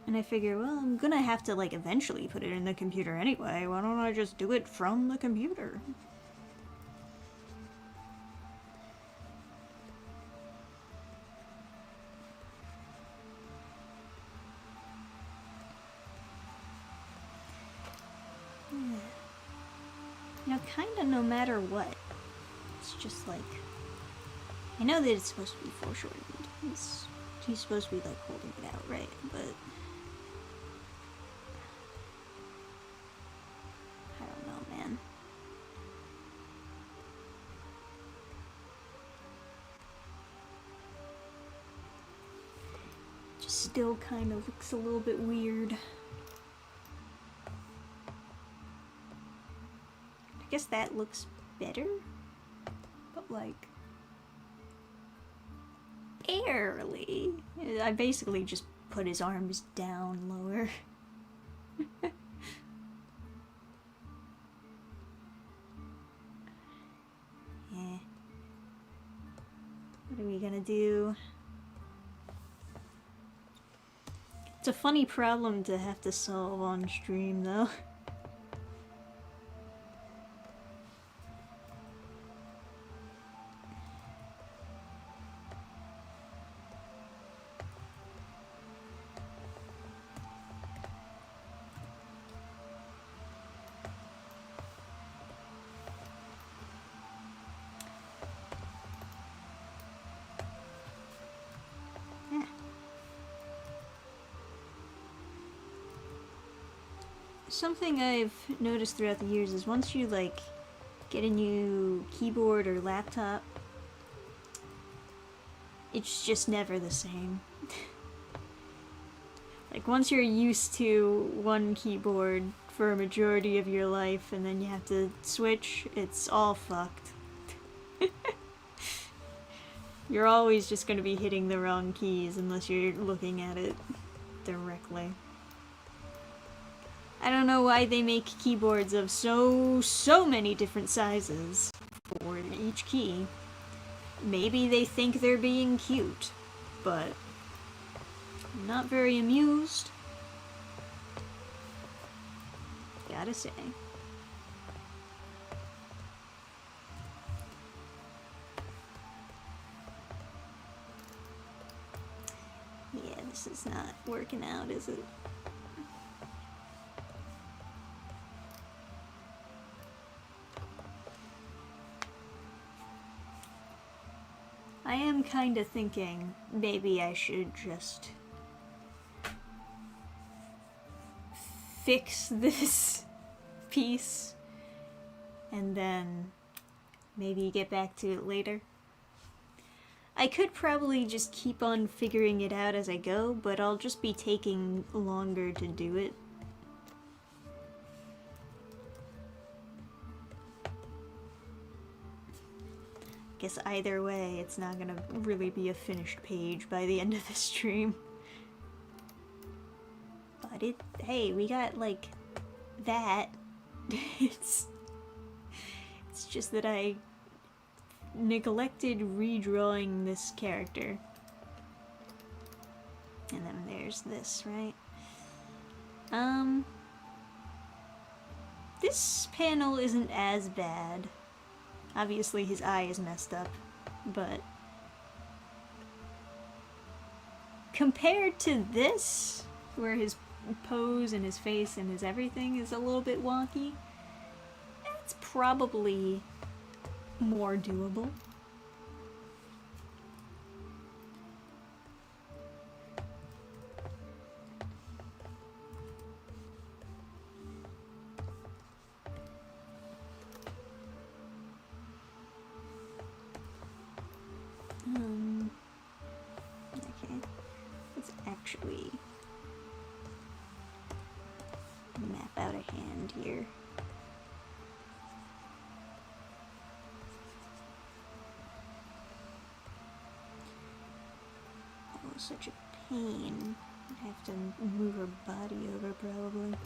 And I figure, well, I'm gonna have to like eventually put it in the computer anyway. Why don't I just do it from the computer? You know, kinda no matter what. It's just like... I know that it's supposed to be foreshortened. He's supposed to be like holding it out, right? But... I don't know, man. Just still kind of looks a little bit weird. I guess that looks better, but like barely. I basically just put his arms down lower. Yeah. What are we gonna do? It's a funny problem to have to solve on stream, though. Something I've noticed throughout the years is once you like get a new keyboard or laptop, it's just never the same. Like once you're used to one keyboard for a majority of your life and then you have to switch, it's all fucked. You're always just going to be hitting the wrong keys unless you're looking at it directly. I don't know why they make keyboards of so many different sizes for each key. Maybe they think they're being cute, but I'm not very amused. Gotta say. Yeah, this is not working out, is it? I am kind of thinking maybe I should just fix this piece and then maybe get back to it later. I could probably just keep on figuring it out as I go, but I'll just be taking longer to do it. Guess either way, it's not gonna really be a finished page by the end of the stream. But hey, we got like that. It's just that I neglected redrawing this character. And then there's this, right? This panel isn't as bad. Obviously his eye is messed up, but compared to this, where his pose and his face and his everything is a little bit wonky, it's probably more doable. Okay, let's actually map out a hand here. Oh, such a pain. I have to move her body over probably.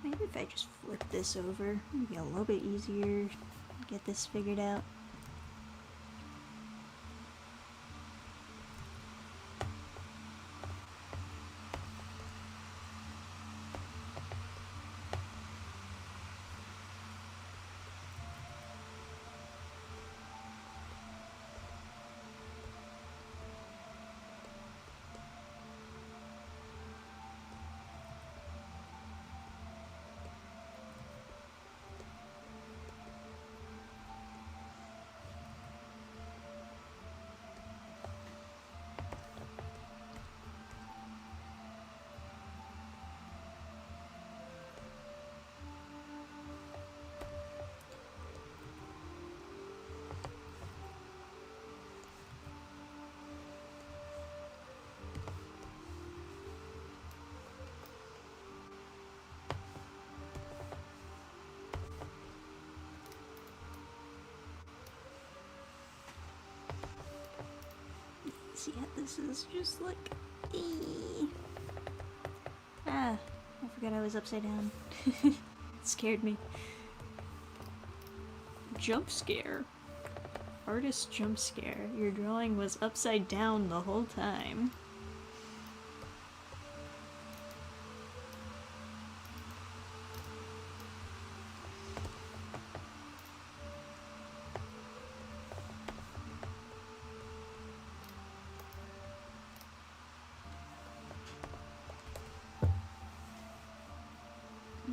Maybe if I just flip this over, it'd be a little bit easier to get this figured out. Yeah, this is just like, I forgot I was upside down. It scared me. Jump scare. Artist jump scare. Your drawing was upside down the whole time.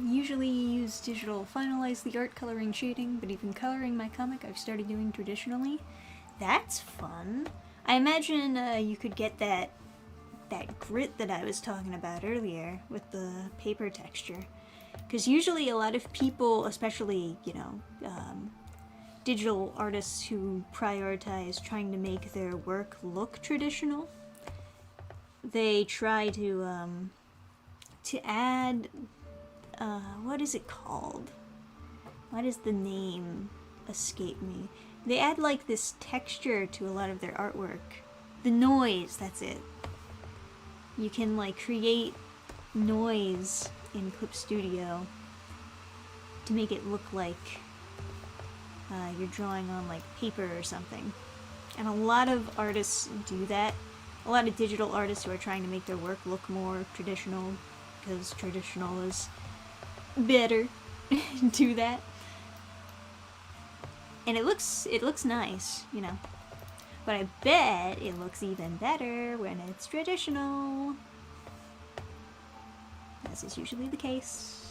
Usually use digital finalize the art, coloring, shading, but even coloring my comic I've started doing traditionally. That's fun. I imagine you could get that grit that I was talking about earlier with the paper texture. Because usually a lot of people, especially, you know, digital artists who prioritize trying to make their work look traditional, they try to add, what is it called? Why does the name escape me? They add like this texture to a lot of their artwork. The noise, that's it. You can like create noise in Clip Studio to make it look like you're drawing on like paper or something. And a lot of artists do that. A lot of digital artists who are trying to make their work look more traditional, because traditional is better. Do that. And it looks nice, you know. But I bet it looks even better when it's traditional. As is usually the case.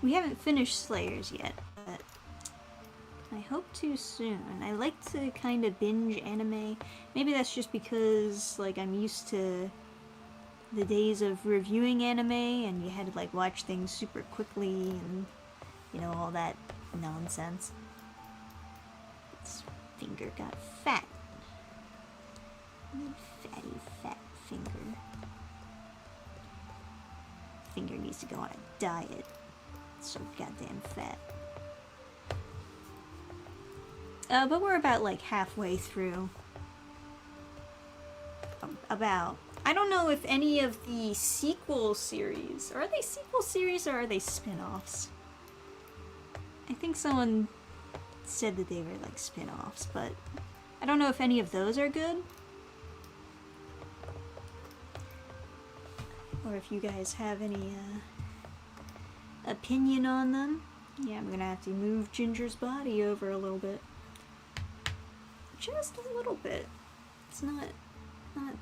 We haven't finished Slayers yet, but I hope to soon. I like to kind of binge anime. Maybe that's just because, like, I'm used to the days of reviewing anime, and you had to, like, watch things super quickly, and, you know, all that nonsense. This finger got fat. Fatty, fat finger. Finger needs to go on a diet. So goddamn fat. But we're about like halfway through. About. I don't know if any of the sequel series, are they sequel series or are they spin-offs? I think someone said that they were like spin-offs, but I don't know if any of those are good. Or if you guys have any opinion on them. Yeah, I'm gonna have to move Ginger's body over a little bit. Just a little bit. It's not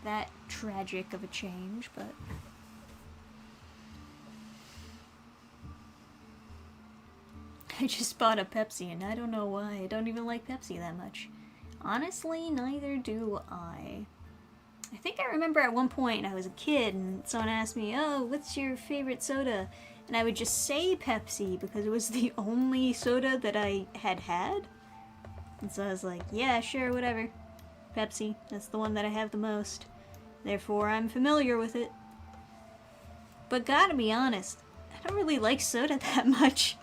that tragic of a change, but I just bought a Pepsi and I don't know why. I don't even like Pepsi that much. Honestly, neither do I. I think I remember at one point I was a kid and someone asked me, "Oh, what's your favorite soda?" And I would just say Pepsi because it was the only soda that I had. And so I was like, yeah, sure, whatever. Pepsi, that's the one that I have the most. Therefore, I'm familiar with it. But gotta be honest, I don't really like soda that much.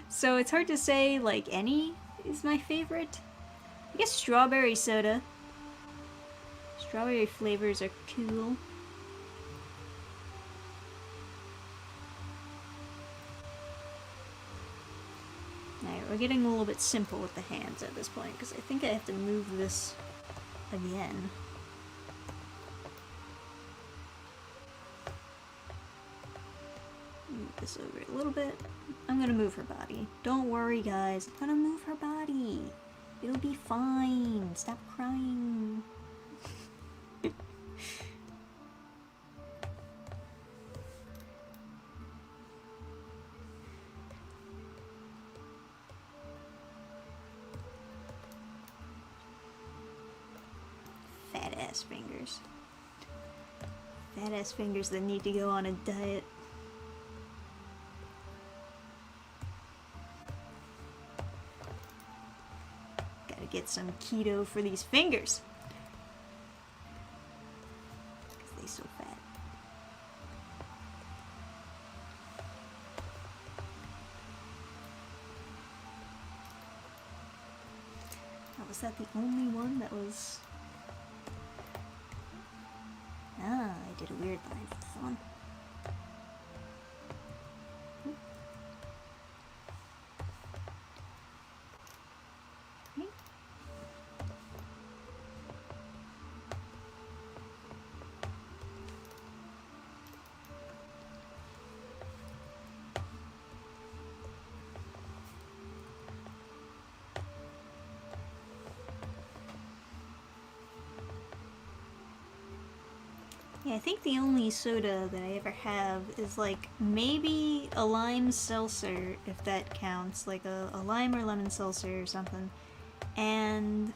So it's hard to say, like, any is my favorite. I guess strawberry soda. Strawberry flavors are cool. Alright, we're getting a little bit simple with the hands at this point, because I think I have to move this again. Move this over a little bit. I'm gonna move her body. Don't worry, guys. I'm gonna move her body. It'll be fine. Stop crying. Fat-ass fingers. Fat-ass fingers that need to go on a diet. Gotta get some keto for these fingers. Because they're so fat. Oh, was that the only one that was... Ah, I did a weird line for this one. Okay. Yeah, I think the only soda that I ever have is like maybe a lime seltzer, if that counts, like a lime or lemon seltzer or something, and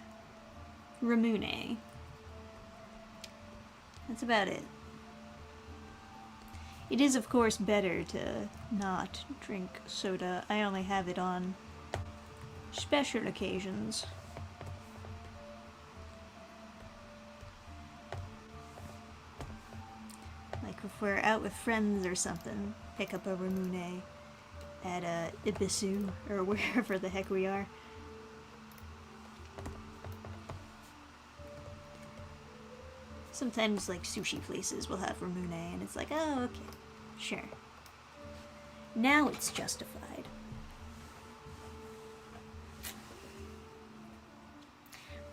Ramune. That's about it. It is, of course, better to not drink soda. I only have it on special occasions. Like if we're out with friends or something, pick up a Ramune at Ibisu or wherever the heck we are. Sometimes like sushi places will have Ramune and it's like, oh, okay, sure. Now it's justified.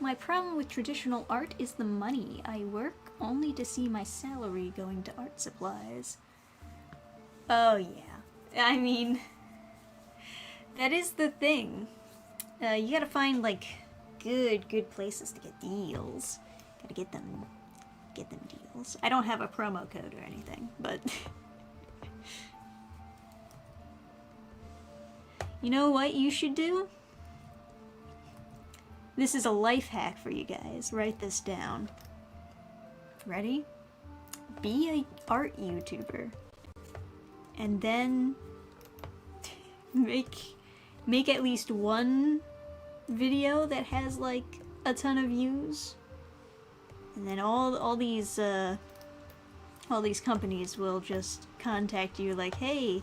My problem with traditional art is the money. I work only to see my salary going to art supplies. Oh yeah. I mean, that is the thing. You gotta find like good places to get deals. Gotta get them deals. I don't have a promo code or anything, but you know what you should do? This is a life hack for you guys. Write this down. Ready? Be an art YouTuber. And then make at least one video that has like a ton of views. And then all these companies will just contact you like, hey,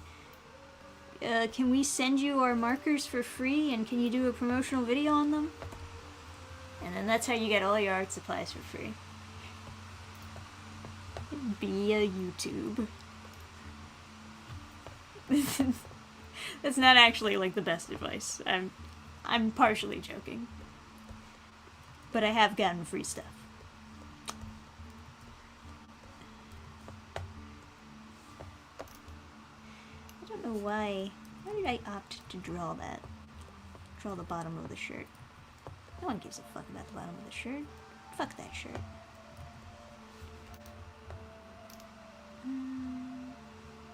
can we send you our markers for free and can you do a promotional video on them? And then that's how you get all your art supplies for free. Be a YouTube. That's not actually like the best advice. I'm partially joking. But I have gotten free stuff. I don't know why. Why did I opt to draw that? Draw the bottom of the shirt. No one gives a fuck about the bottom of the shirt. Fuck that shirt.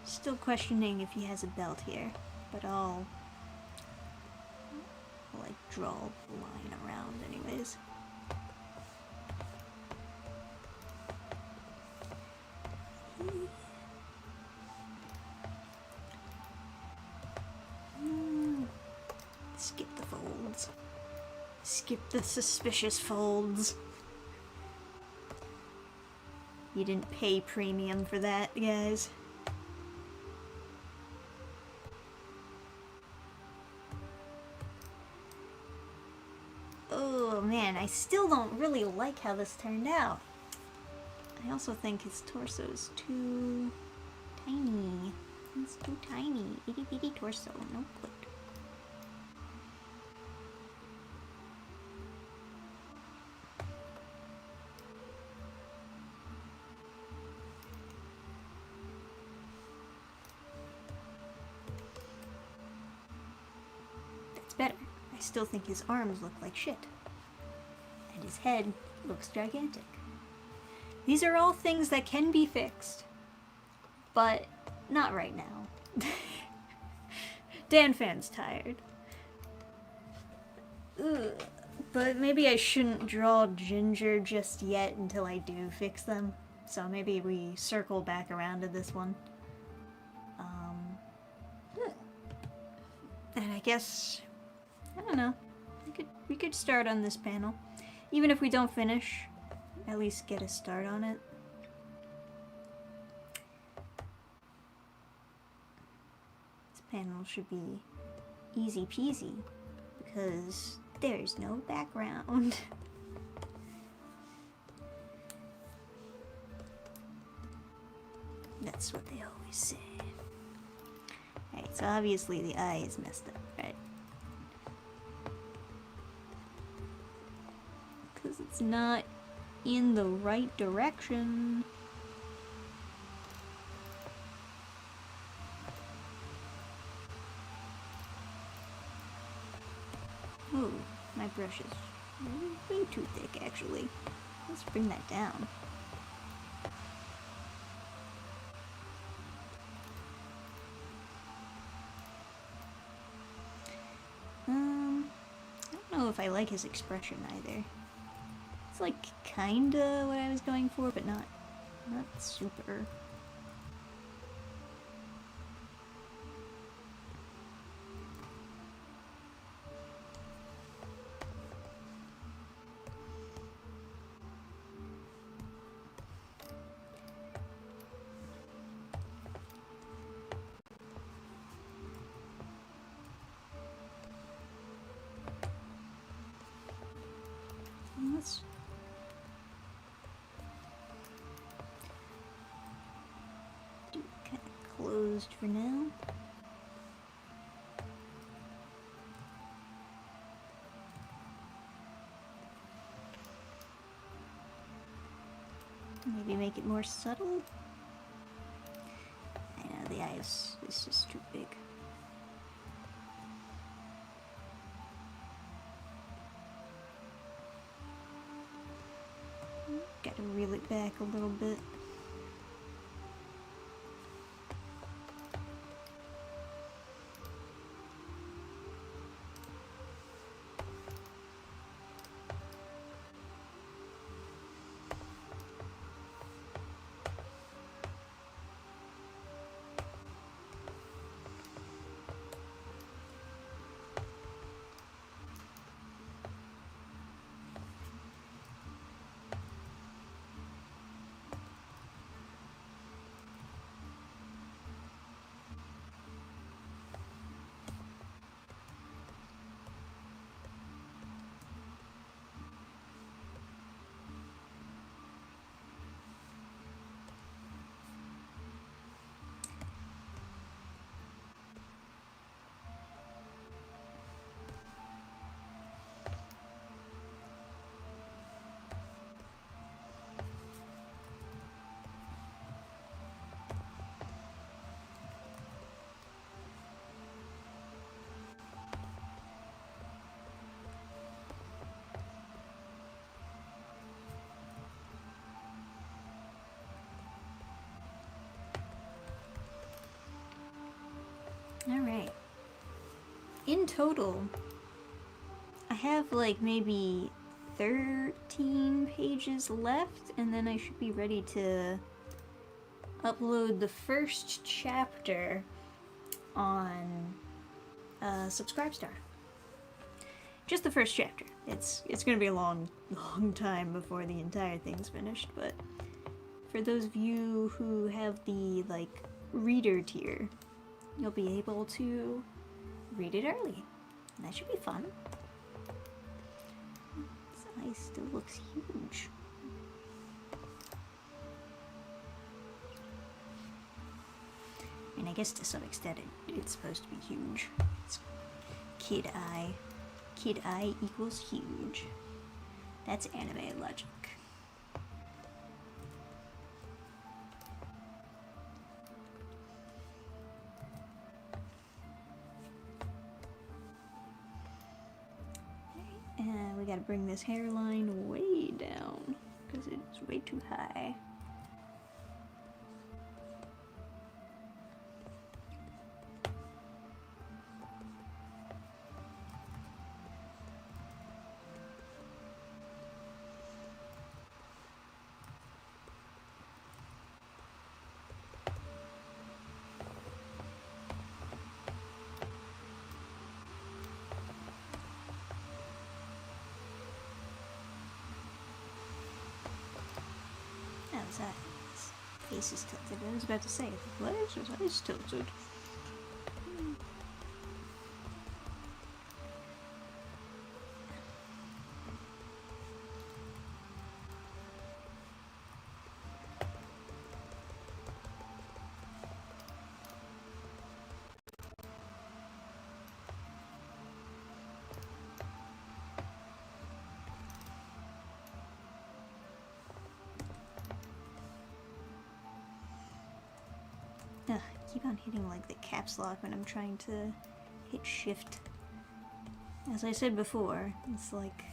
Still questioning if he has a belt here, but I'll like draw a line around anyways. Skip the folds. Skip the suspicious folds. You didn't pay premium for that, guys. Oh man, I still don't really like how this turned out. I also think his torso's too tiny. It's too tiny. Itty bitty torso, no good. Better. I still think his arms look like shit. And his head looks gigantic. These are all things that can be fixed. But not right now. Dannphan's tired. Ugh. But maybe I shouldn't draw Ginger just yet until I do fix them. So maybe we circle back around to this one. And I guess... I don't know. We could start on this panel. Even if we don't finish, at least get a start on it. This panel should be easy peasy because there's no background. That's what they always say. Alright, so obviously the eye is messed up, right? Because it's not in the right direction. Ooh, my brush is way too thick, actually. Let's bring that down. if I like his expression either. It's like kinda what I was going for, but not super. Let's do it kind of closed for now. Maybe make it more subtle. I know the eyes, this is too big. Gotta reel it back a little bit. Alright. In total, I have like maybe 13 pages left, and then I should be ready to upload the first chapter on Subscribestar. Just the first chapter. It's gonna be a long time before the entire thing's finished, but for those of you who have the like reader tier, you'll be able to read it early. And that should be fun. This eye still looks huge. I mean, I guess to some extent it's supposed to be huge. It's kid eye. Kid eye equals huge. That's anime logic. And we gotta bring this hairline way down because it's way too high. His face is tilted. I was about to say, what is his eyes tilted? Ugh, I keep on hitting like the caps lock when I'm trying to hit shift. As I said before, it's like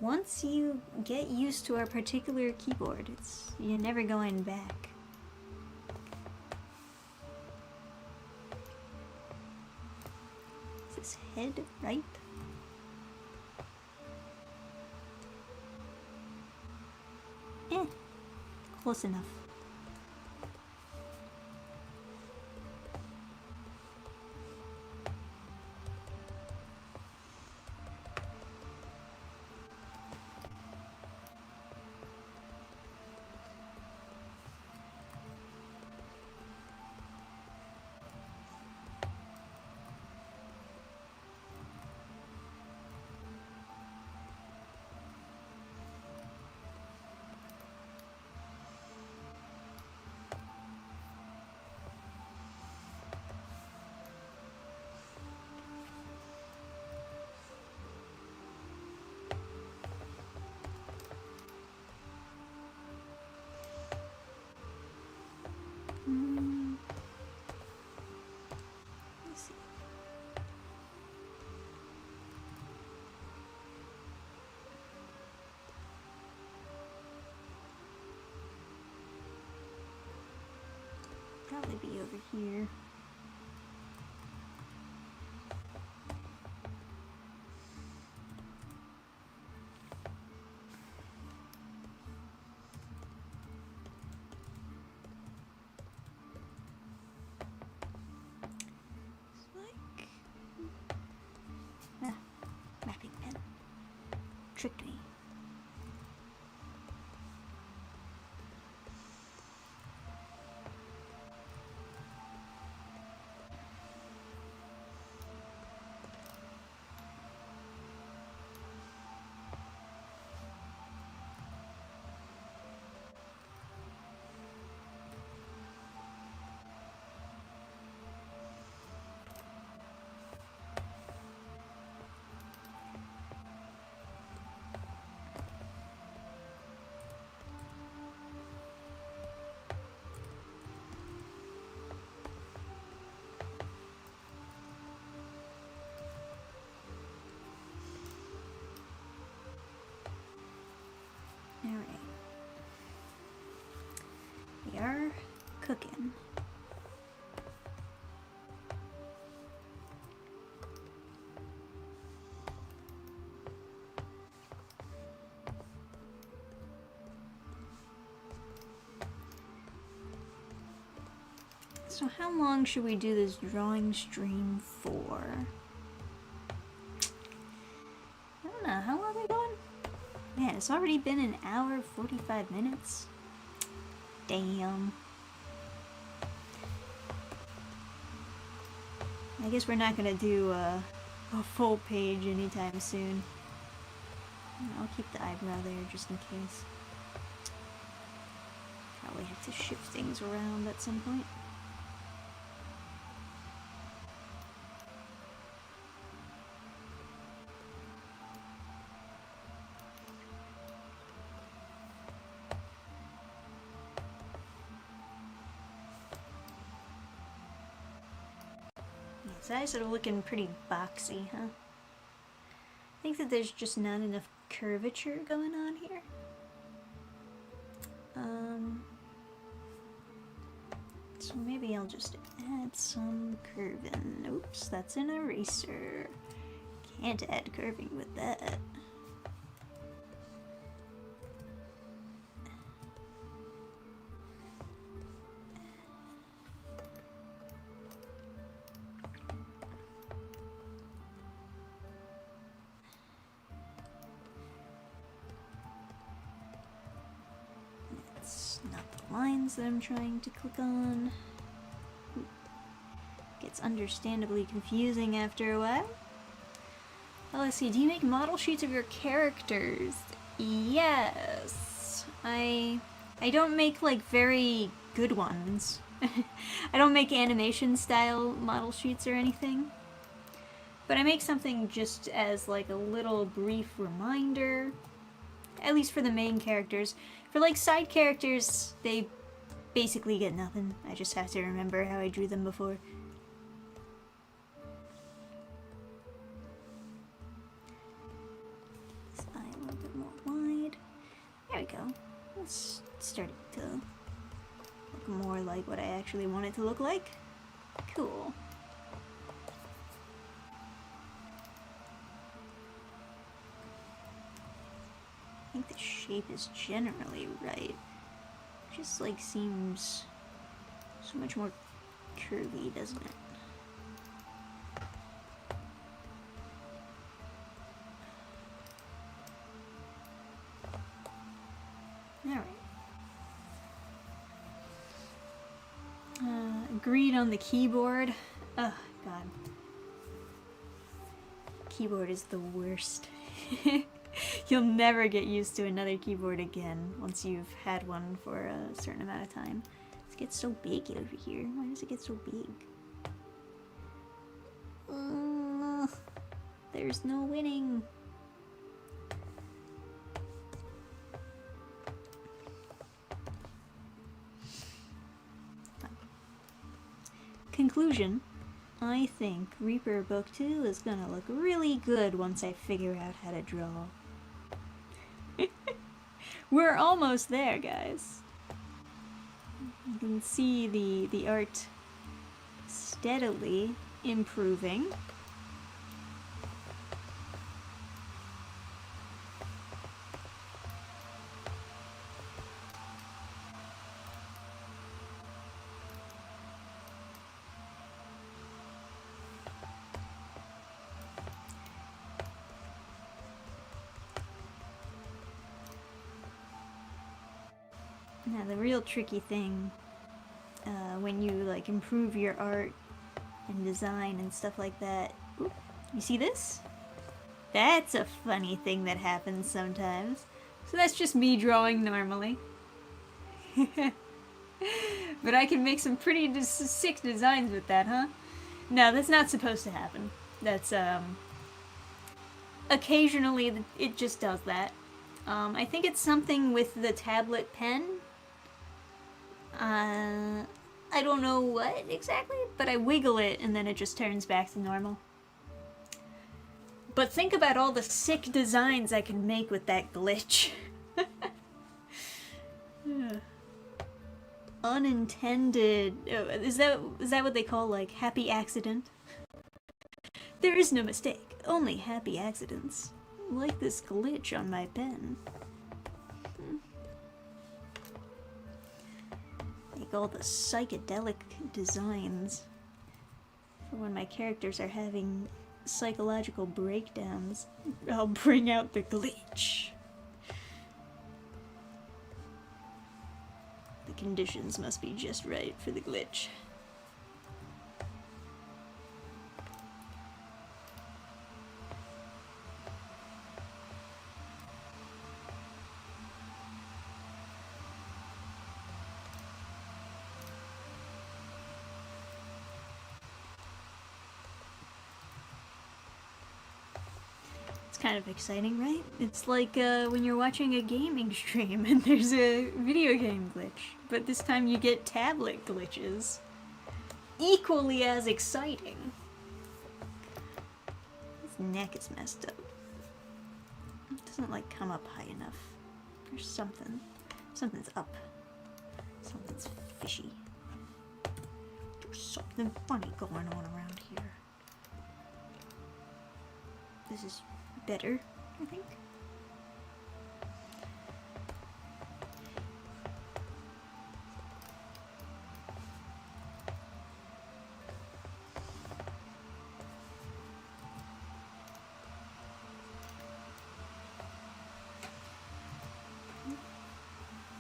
once you get used to our particular keyboard, you're never going back. Is this head right? Eh, close enough. Let's see. Probably be over here. Mapping pen. Tricked me. Alright. We are cooking. So how long should we do this drawing stream for? I don't know, how long are we going? Man, it's already been an hour, 45 minutes. Damn. I guess we're not gonna do a full page anytime soon. I'll keep the eyebrow there just in case. Probably have to shift things around at some point. His eyes are looking pretty boxy, huh? I think that there's just not enough curvature going on here. So maybe I'll just add some curving. Oops, that's an eraser. Can't add curving with that. Lines that I'm trying to click on. Gets understandably confusing after a while. Oh, let's see, do you make model sheets of your characters? Yes. I don't make like very good ones. I don't make animation style model sheets or anything. But I make something just as like a little brief reminder. At least for the main characters. For like side characters, they basically get nothing. I just have to remember how I drew them before. This eye a little bit more wide. There we go. It's starting to look more like what I actually want it to look like. Cool. I think the shape shape is generally right. It just like seems so much more curvy, doesn't it? Alright. Agreed on the keyboard. Oh, God. Keyboard is the worst. You'll never get used to another keyboard again once you've had one for a certain amount of time. It gets so big over here. Why does it get so big? There's no winning. Conclusion. I think Reaper Book 2 is gonna look really good once I figure out how to draw. We're almost there, guys. You can see the art steadily improving. Now the real tricky thing, when you like improve your art and design and stuff like that, ooh, you see this? That's a funny thing that happens sometimes. So that's just me drawing normally. But I can make some pretty sick designs with that, huh? No, that's not supposed to happen. That's, occasionally it just does that. I think it's something with the tablet pen. I don't know what exactly, but I wiggle it and then it just turns back to normal. But think about all the sick designs I can make with that glitch. Unintended. Oh, is that what they call, like, happy accident? There is no mistake, only happy accidents. Like this glitch on my pen. Like all the psychedelic designs for when my characters are having psychological breakdowns. I'll bring out the glitch. The conditions must be just right for the glitch. Kind of exciting, right? It's like when you're watching a gaming stream and there's a video game glitch, but this time you get tablet glitches. Equally as exciting. His neck is messed up. It doesn't like come up high enough. There's something. Something's up. Something's fishy. There's something funny going on around here. This is better, I think.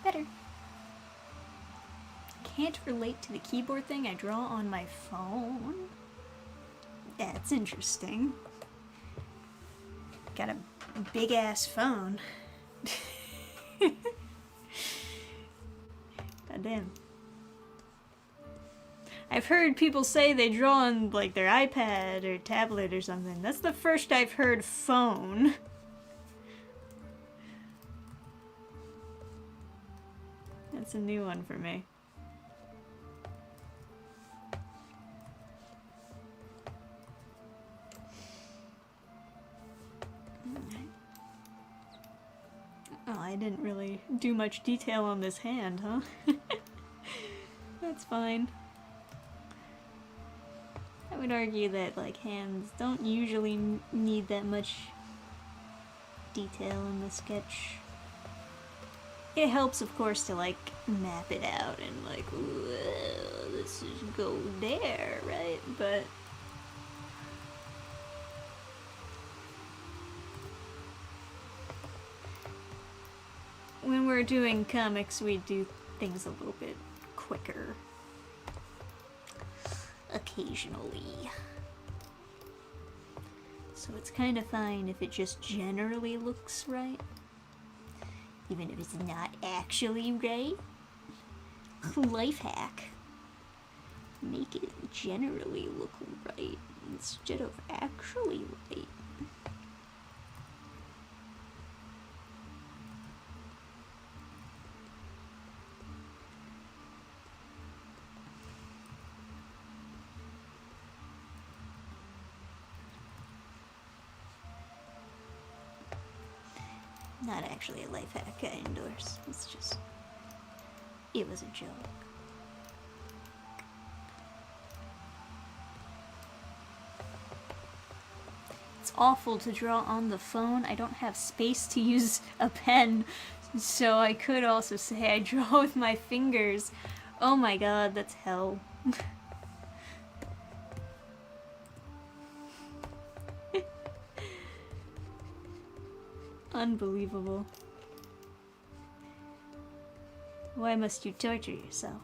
Better. Can't relate to the keyboard thing. I draw on my phone. That's interesting. Got a big ass phone. Goddamn. I've heard people say they draw on like their iPad or tablet or something. That's the first I've heard phone. That's a new one for me. Oh, I didn't really do much detail on this hand, huh? That's fine. I would argue that, like, hands don't usually need that much detail in the sketch. It helps, of course, to like map it out and like, this should go there, right? But when we're doing comics, we do things a little bit quicker. Occasionally. So it's kind of fine if it just generally looks right. Even if it's not actually right. Life hack. Make it generally look right instead of actually right. Not actually a life hack I endorse. It's just... it was a joke. It's awful to draw on the phone. I don't have space to use a pen, so I could also say I draw with my fingers. Oh my god, that's hell. Unbelievable. Why must you torture yourself?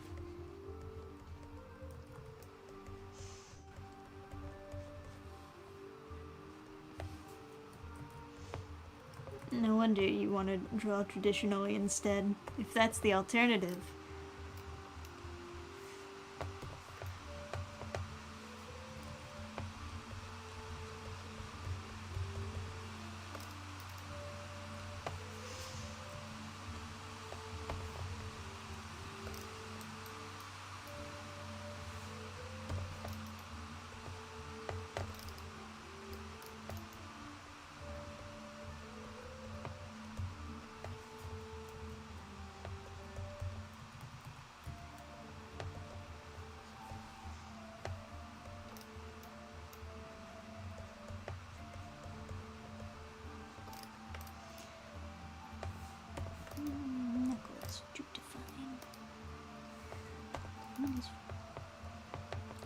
No wonder you want to draw traditionally instead, if that's the alternative. Knuckles to define. One is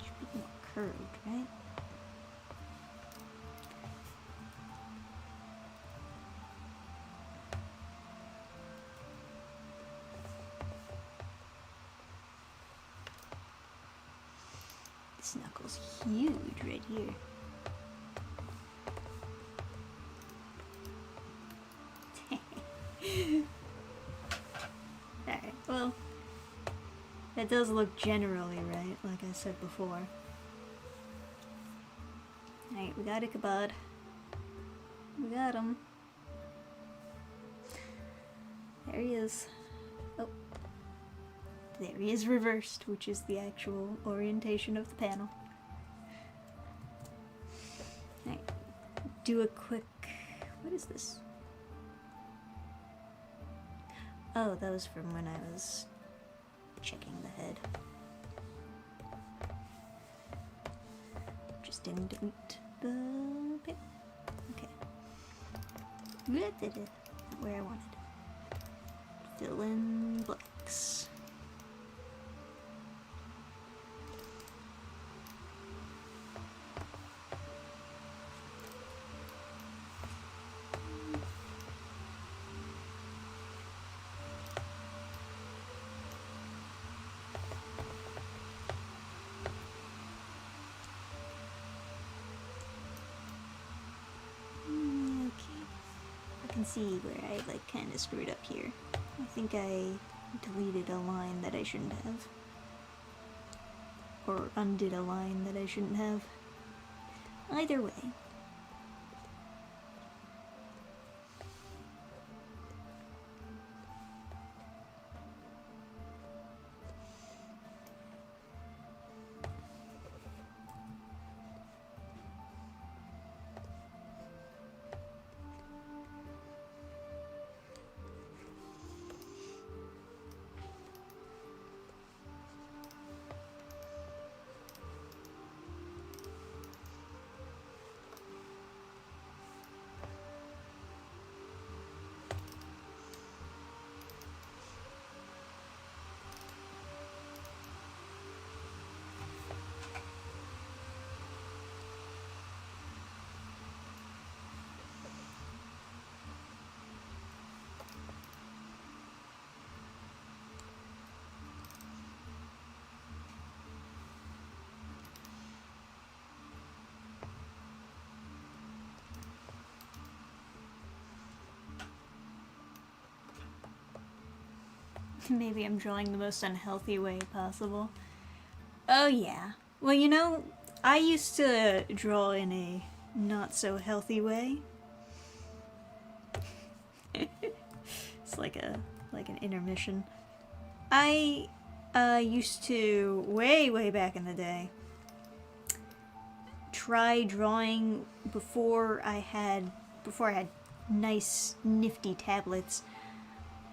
should be more curved, right? This knuckle's huge right here. Alright, well, that does look generally right, like I said before. Alright, we got Ichabod. We got him. There he is. Oh. There he is reversed, which is the actual orientation of the panel. Alright, do a quick... what is this? Oh, that was from when I was checking the head. Just didn't delete the paper. Okay. Not where I wanted. Fill in blanks. See where I like kind of screwed up here. I think I deleted a line that I shouldn't have, or undid a line that I shouldn't have. Either way. Maybe I'm drawing the most unhealthy way possible. Oh yeah. Well, you know, I used to draw in a not so healthy way. It's like an intermission. I used to way back in the day try drawing before I had nice nifty tablets.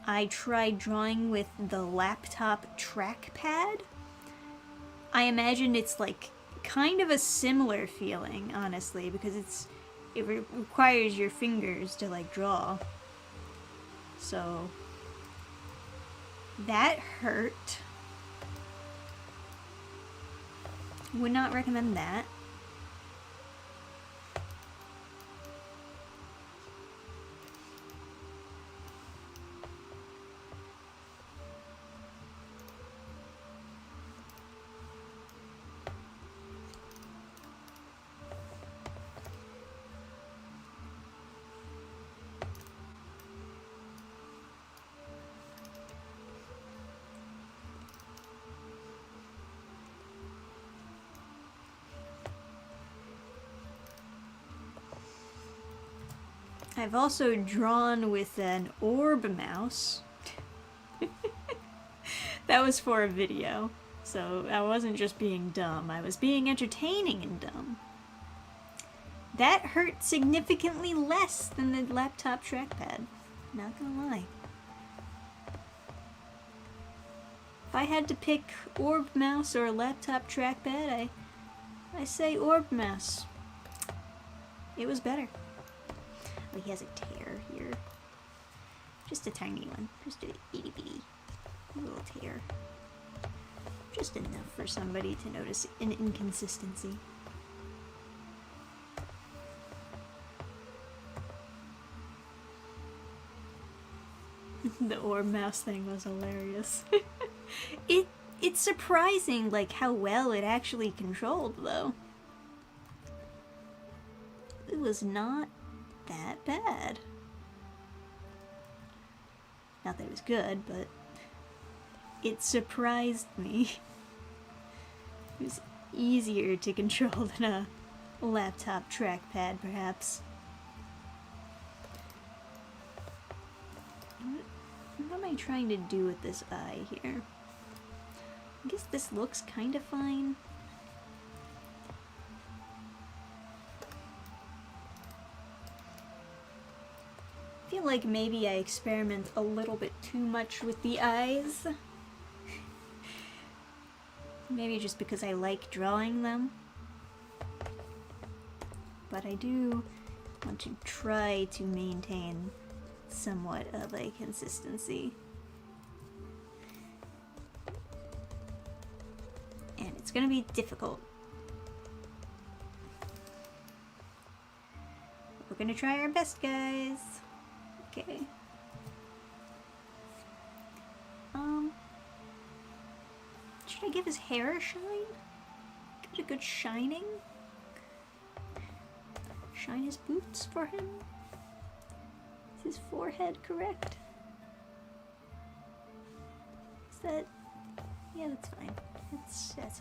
I tried drawing with the laptop trackpad. I imagine it's like kind of a similar feeling, honestly, because it requires your fingers to like draw. So that hurt. Would not recommend that. I've also drawn with an orb mouse. That was for a video, so I wasn't just being dumb, I was being entertaining and dumb. That hurt significantly less than the laptop trackpad, not gonna lie. If I had to pick orb mouse or a laptop trackpad, I say orb mouse. It was better. Oh, he has a tear here. Just a tiny one. Just a itty bitty little tear. Just enough for somebody to notice an inconsistency. The orb mouse thing was hilarious. It's surprising like how well it actually controlled though. It was not that bad. Not that it was good, but it surprised me. It was easier to control than a laptop trackpad, perhaps. What am I trying to do with this eye here? I guess this looks kind of fine. I feel like maybe I experiment a little bit too much with the eyes. Maybe just because I like drawing them. But I do want to try to maintain somewhat of a consistency. And it's gonna be difficult. We're gonna try our best, guys. Okay. Should I give his hair a shine? Give it a good shining? Shine his boots for him? Is his forehead correct? Is that... yeah, that's fine. That's alright.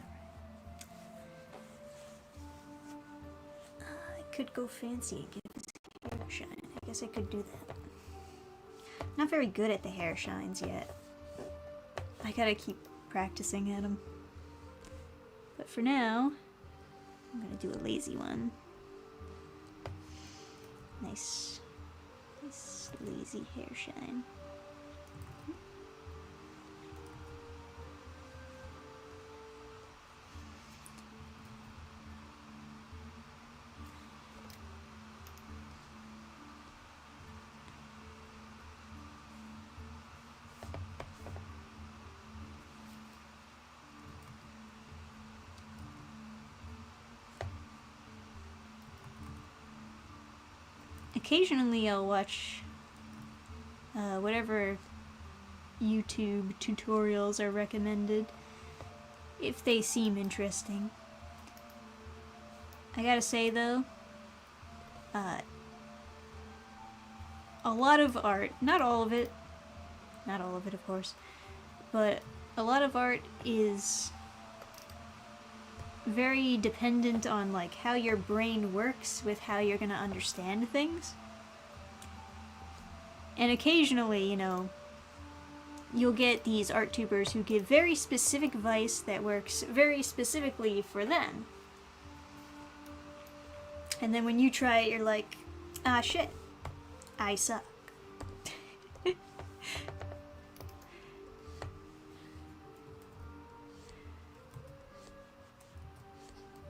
I could go fancy and give his hair a shine. I guess I could do that. Not very good at the hair shines yet. I gotta keep practicing at them. But for now, I'm gonna do a lazy one. Nice lazy hair shine. Occasionally I'll watch whatever YouTube tutorials are recommended if they seem interesting. I gotta say though, a lot of art, not all of it of course, but a lot of art is very dependent on like how your brain works with how you're gonna understand things. And occasionally, you know, you'll get these art tubers who give very specific advice that works very specifically for them. And then when you try it, you're like, ah shit, I suck.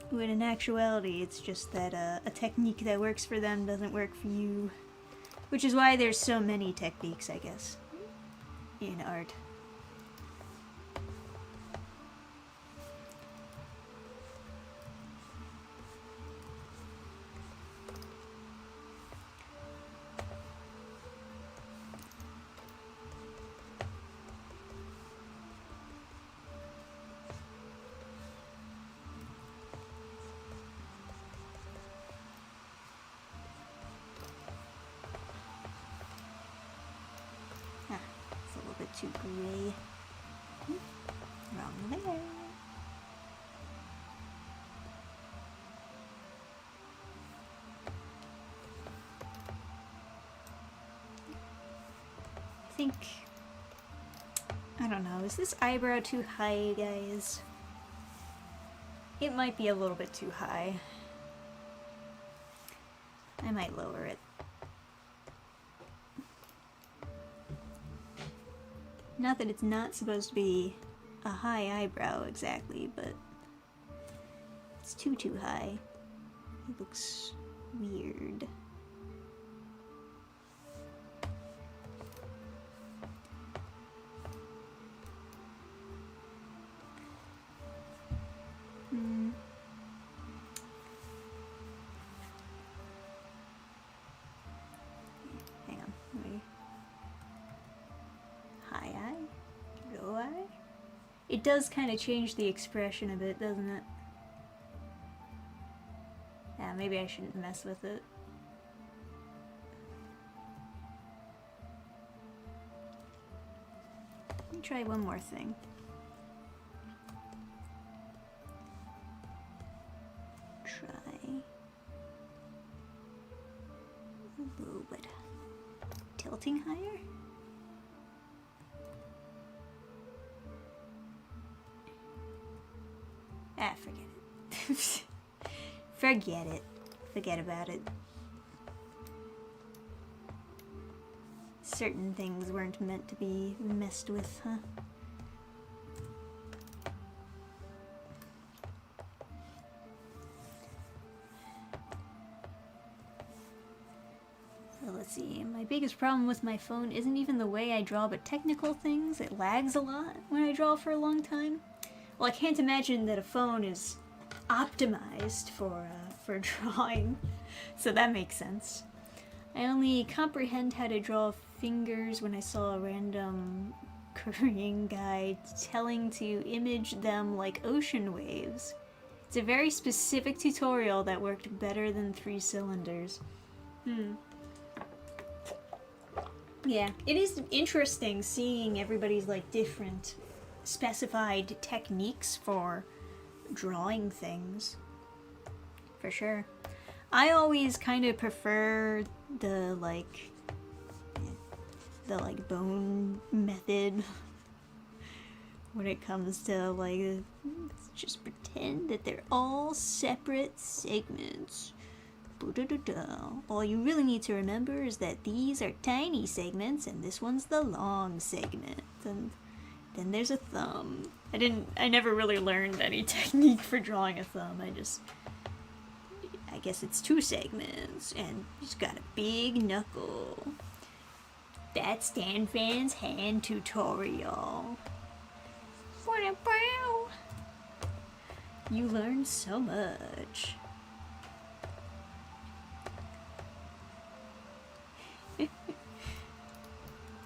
When in actuality, it's just that a technique that works for them doesn't work for you. Which is why there's so many techniques, I guess, in art. Too gray. Wrong there. I think, I don't know, is this eyebrow too high, guys? It might be a little bit too high. I might lower it. Not that it's not supposed to be a high eyebrow exactly, but it's too high. It looks weird. Hang on, wait. High eye? Low eye? It does kind of change the expression a bit, doesn't it? Yeah, maybe I shouldn't mess with it. Let me try one more thing. Try a little bit tilting higher. Ah, forget it. Forget it. Forget about it. Certain things weren't meant to be messed with, huh? So let's see. My biggest problem with my phone isn't even the way I draw, but technical things. It lags a lot when I draw for a long time. Well, I can't imagine that a phone is optimized for drawing, so that makes sense. I only comprehend how to draw fingers when I saw a random Korean guy telling to image them like ocean waves. It's a very specific tutorial that worked better than 3 cylinders. Yeah, it is interesting seeing everybody's like different specified techniques for drawing things. For sure. I always kind of prefer the bone method when it comes to like just pretend that they're all separate segments. All you really need to remember is that these are tiny segments and this one's the long segment. And then there's a thumb. I never really learned any technique for drawing a thumb. I guess it's 2 segments and he's got a big knuckle. That's Dannphan's hand tutorial. You learned so much.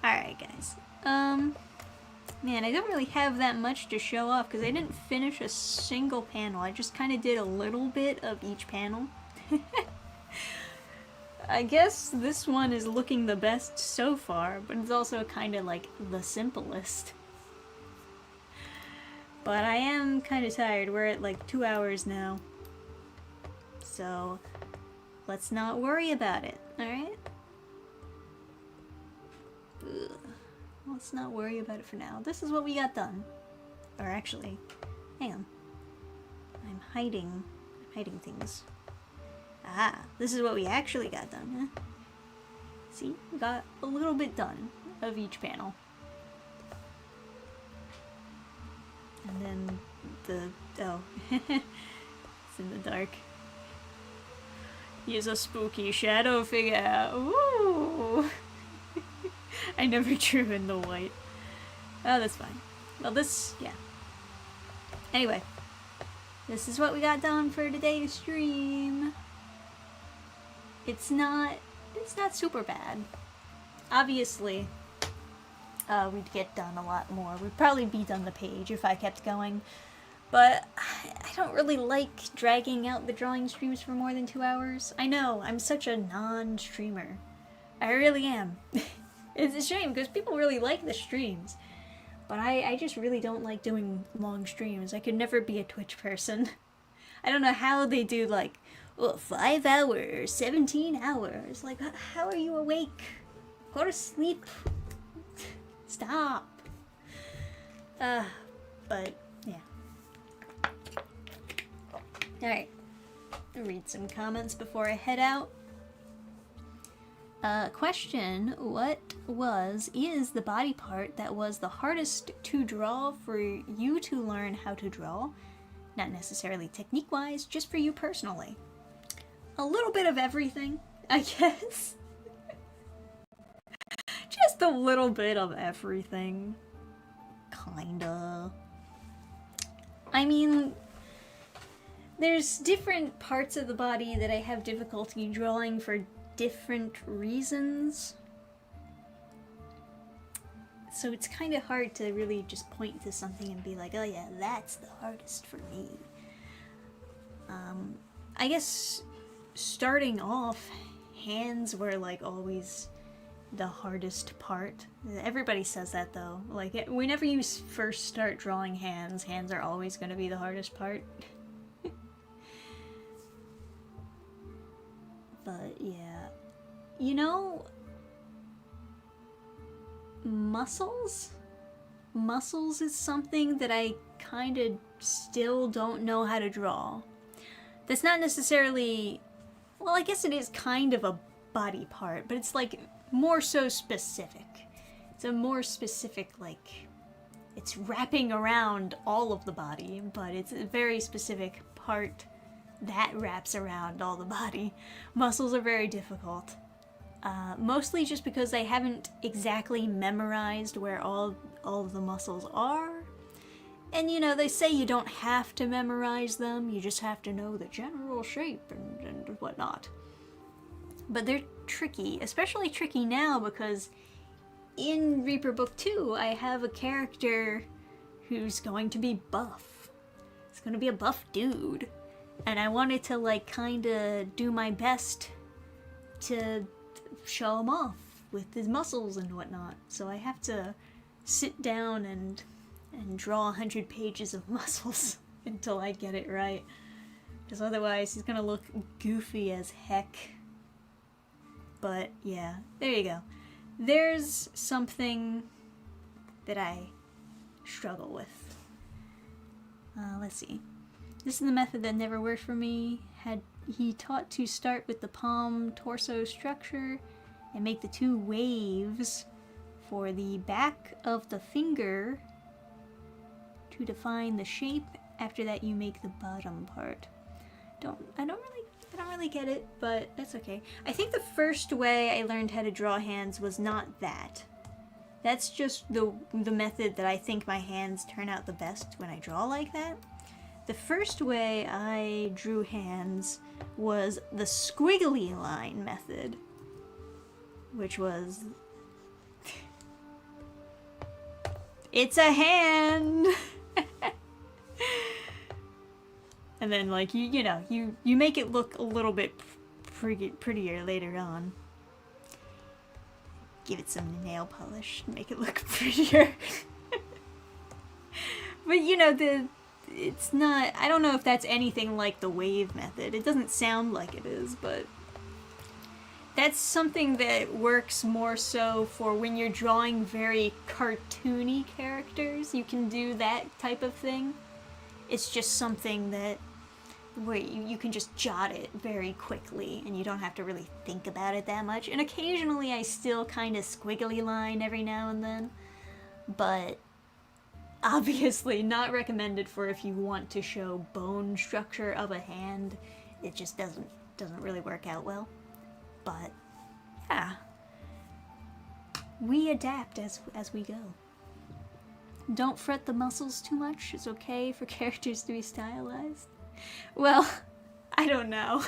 Alright guys, man, I don't really have that much to show off because I didn't finish a single panel. I just kind of did a little bit of each panel. I guess this one is looking the best so far, but it's also kind of like the simplest. But I am kind of tired. We're at like 2 hours now. So let's not worry about it, alright? Let's not worry about it for now. This is what we got done. Or actually, hang on. I'm hiding things. Ah, this is what we actually got done, huh? See, we got a little bit done of each panel. And then oh, it's in the dark. He's a spooky shadow figure. Ooh! I never drew in the white. Oh, that's fine. Well, yeah. Anyway, this is what we got done for today's stream. It's not super bad. Obviously, we'd get done a lot more. We'd probably be done the page if I kept going. But I don't really like dragging out the drawing streams for more than 2 hours. I know, I'm such a non-streamer. I really am. It's a shame, because people really like the streams. But I just really don't like doing long streams. I could never be a Twitch person. I don't know how they do, like, well, 5 hours, 17 hours. Like, how are you awake? Go to sleep. Stop. But, yeah. Alright. I'll read some comments before I head out. Question, what is the body part that was the hardest to draw for you to learn how to draw? Not necessarily technique-wise, just for you personally. A little bit of everything, I guess. Just a little bit of everything. Kinda. I mean, there's different parts of the body that I have difficulty drawing for different reasons. So it's kind of hard to really just point to something and be like, oh yeah, that's the hardest for me. I guess starting off, hands were like always the hardest part. Everybody says that though. Like, whenever you first start drawing hands are always going to be the hardest part. But yeah, you know, muscles is something that I kind of still don't know how to draw. That's not necessarily, well, I guess it is kind of a body part, but it's like more so specific. It's a more specific, like, it's wrapping around all of the body, but it's a very specific part that wraps around all the body. Muscles are very difficult. Mostly just because I haven't exactly memorized where all of the muscles are. And you know, they say you don't have to memorize them, you just have to know the general shape and whatnot. But they're tricky, especially tricky now because in Reaper Book 2, I have a character who's going to be buff. It's going to be a buff dude. And I wanted to, like, kind of do my best to show him off with his muscles and whatnot. So I have to sit down and draw 100 pages of muscles until I get it right. Because otherwise he's gonna look goofy as heck. But yeah, there you go. There's something that I struggle with. Let's see. This is the method that never worked for me. Had he taught to start with the palm torso structure and make the 2 waves for the back of the finger to define the shape. After that you make the bottom part. I don't really get it, but that's okay. I think the first way I learned how to draw hands was not that. That's just the method that I think my hands turn out the best when I draw like that. The first way I drew hands was the squiggly line method, which was it's a hand. And then, like, you know, you make it look a little bit prettier later on. Give it some nail polish, make it look prettier. But you it's not, I don't know if that's anything like the wave method. It doesn't sound like it is, but that's something that works more so for when you're drawing very cartoony characters. You can do that type of thing. It's just something that where you can just jot it very quickly and you don't have to really think about it that much. And occasionally I still kind of squiggly line every now and then, but obviously not recommended for if you want to show bone structure of a hand. It just doesn't really work out well. But yeah, we adapt as we go. Don't fret the muscles too much. It's okay for characters to be stylized. Well, I don't know.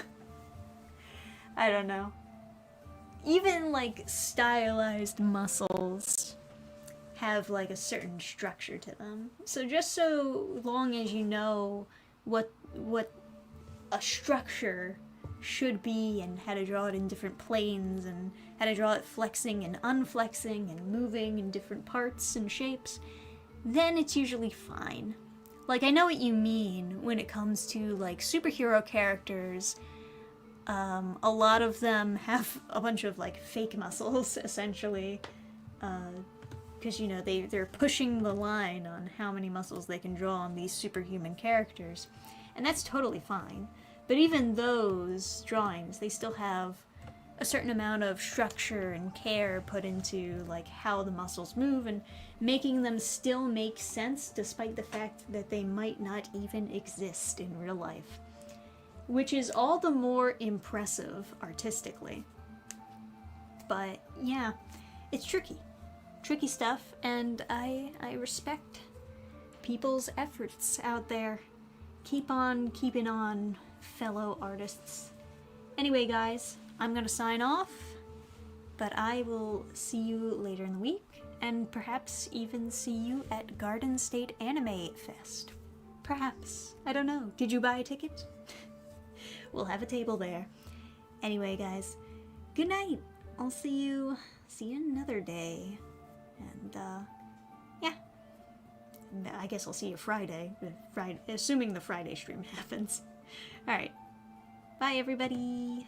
Even like stylized muscles have like a certain structure to them. So just so long as you know what a structure should be and how to draw it in different planes and how to draw it flexing and unflexing and moving in different parts and shapes, then it's usually fine. Like, I know what you mean when it comes to like superhero characters. A lot of them have a bunch of like fake muscles essentially, because they're pushing the line on how many muscles they can draw on these superhuman characters, and that's totally fine. But even those drawings, they still have a certain amount of structure and care put into like how the muscles move and making them still make sense despite the fact that they might not even exist in real life, which is all the more impressive artistically. But yeah, it's tricky stuff, and I respect people's efforts out there. Keep on keeping on, fellow artists. Anyway, guys, I'm gonna sign off, but I will see you later in the week, and perhaps even see you at Garden State Anime Fest. Perhaps. I don't know. Did you buy a ticket? We'll have a table there. Anyway, guys, good night. I'll see you another day. And, yeah. I guess I'll see you Friday, assuming the Friday stream happens. Alright. Bye, everybody.